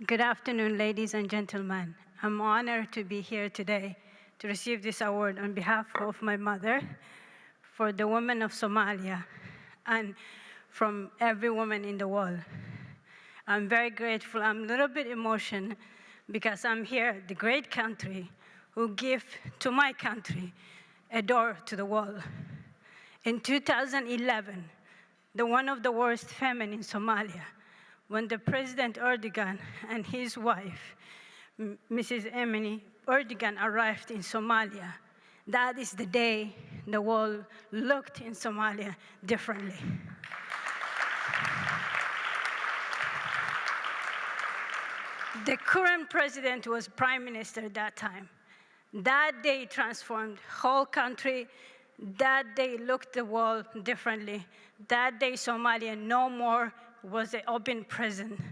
Good afternoon, ladies and gentlemen. I'm honored to be here today to receive this award on behalf of my mother, for the women of Somalia, and from every woman in the world. I'm very grateful. I'm a little bit emotional because I'm here, the great country, who give to my country a door to the world. In 2011, one of the worst famine in Somalia, when the President Erdogan and his wife, Mrs. Emine Erdogan, arrived in Somalia, that is the day the world looked in Somalia differently. The current president was prime minister at that time. That day transformed whole country. That day looked the world differently. That day Somalia no more was an open prison.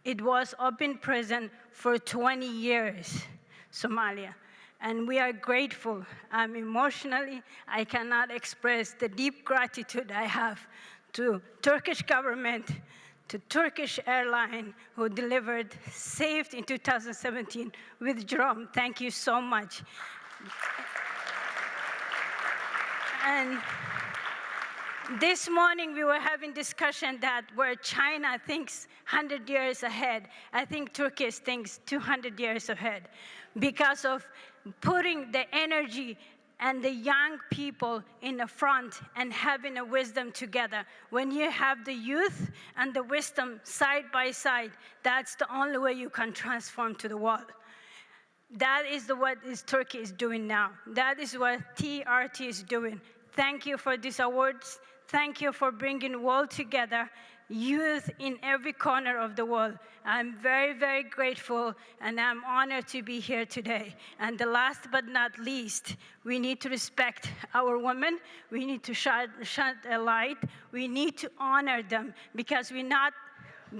It was open prison for 20 years, Somalia. And we are grateful. I cannot express the deep gratitude I have to Turkish government, to Turkish airline who delivered, saved in 2017 with Jerome. Thank you so much. And this morning we were having discussion that where China thinks 100 years ahead, I think Turkey thinks 200 years ahead because of putting the energy and the young people in the front and having a wisdom together. When you have the youth and the wisdom side by side, that's the only way you can transform to the world. That is what Turkey is doing now. That is what TRT is doing. Thank you for these awards. Thank you for bringing world together, youth in every corner of the world. I'm very, very grateful, and I'm honored to be here today. And the last but not least, we need to respect our women. We need to shine a light. We need to honor them because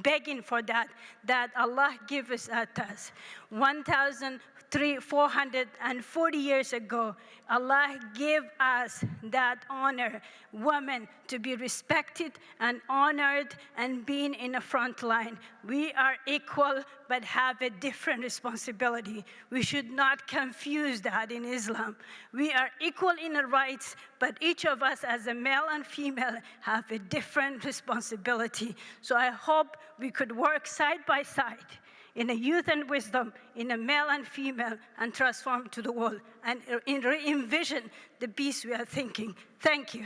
begging for that Allah give us at us. 440 years ago, Allah gave us that honor, women to be respected and honored and being in the front line. We are equal but have a different responsibility. We should not confuse that in Islam. We are equal in the rights, but each of us as a male and female have a different responsibility. So I hope we could work side by side in a youth and wisdom, in a male and female, and transform to the world, and re-envision the peace we are thinking. Thank you.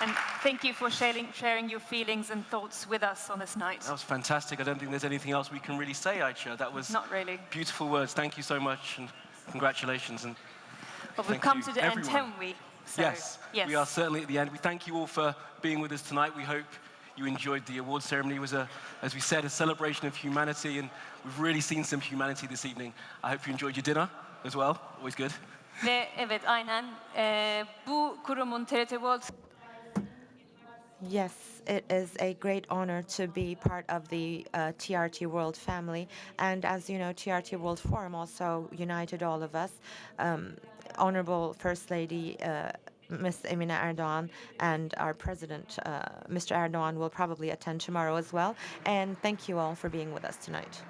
And thank you for sharing your feelings and thoughts with us on this night. That was fantastic. I don't think there's anything else we can really say, Aisha. That was not really beautiful words. Thank you so much, and congratulations. And well, we've come to the end, haven't we? So, yes, we are certainly at the end. We thank you all for being with us tonight. We hope you enjoyed the award ceremony. It was, as we said, a celebration of humanity, and we've really seen some humanity this evening. I hope you enjoyed your dinner as well. Always good. Ve evet, aynen. Bu kurumun TRT World. Yes, it is a great honor to be part of the TRT World family. And as you know, TRT World Forum also united all of us. Honorable First Lady Ms. Emine Erdogan and our President, Mr. Erdogan, will probably attend tomorrow as well. And thank you all for being with us tonight.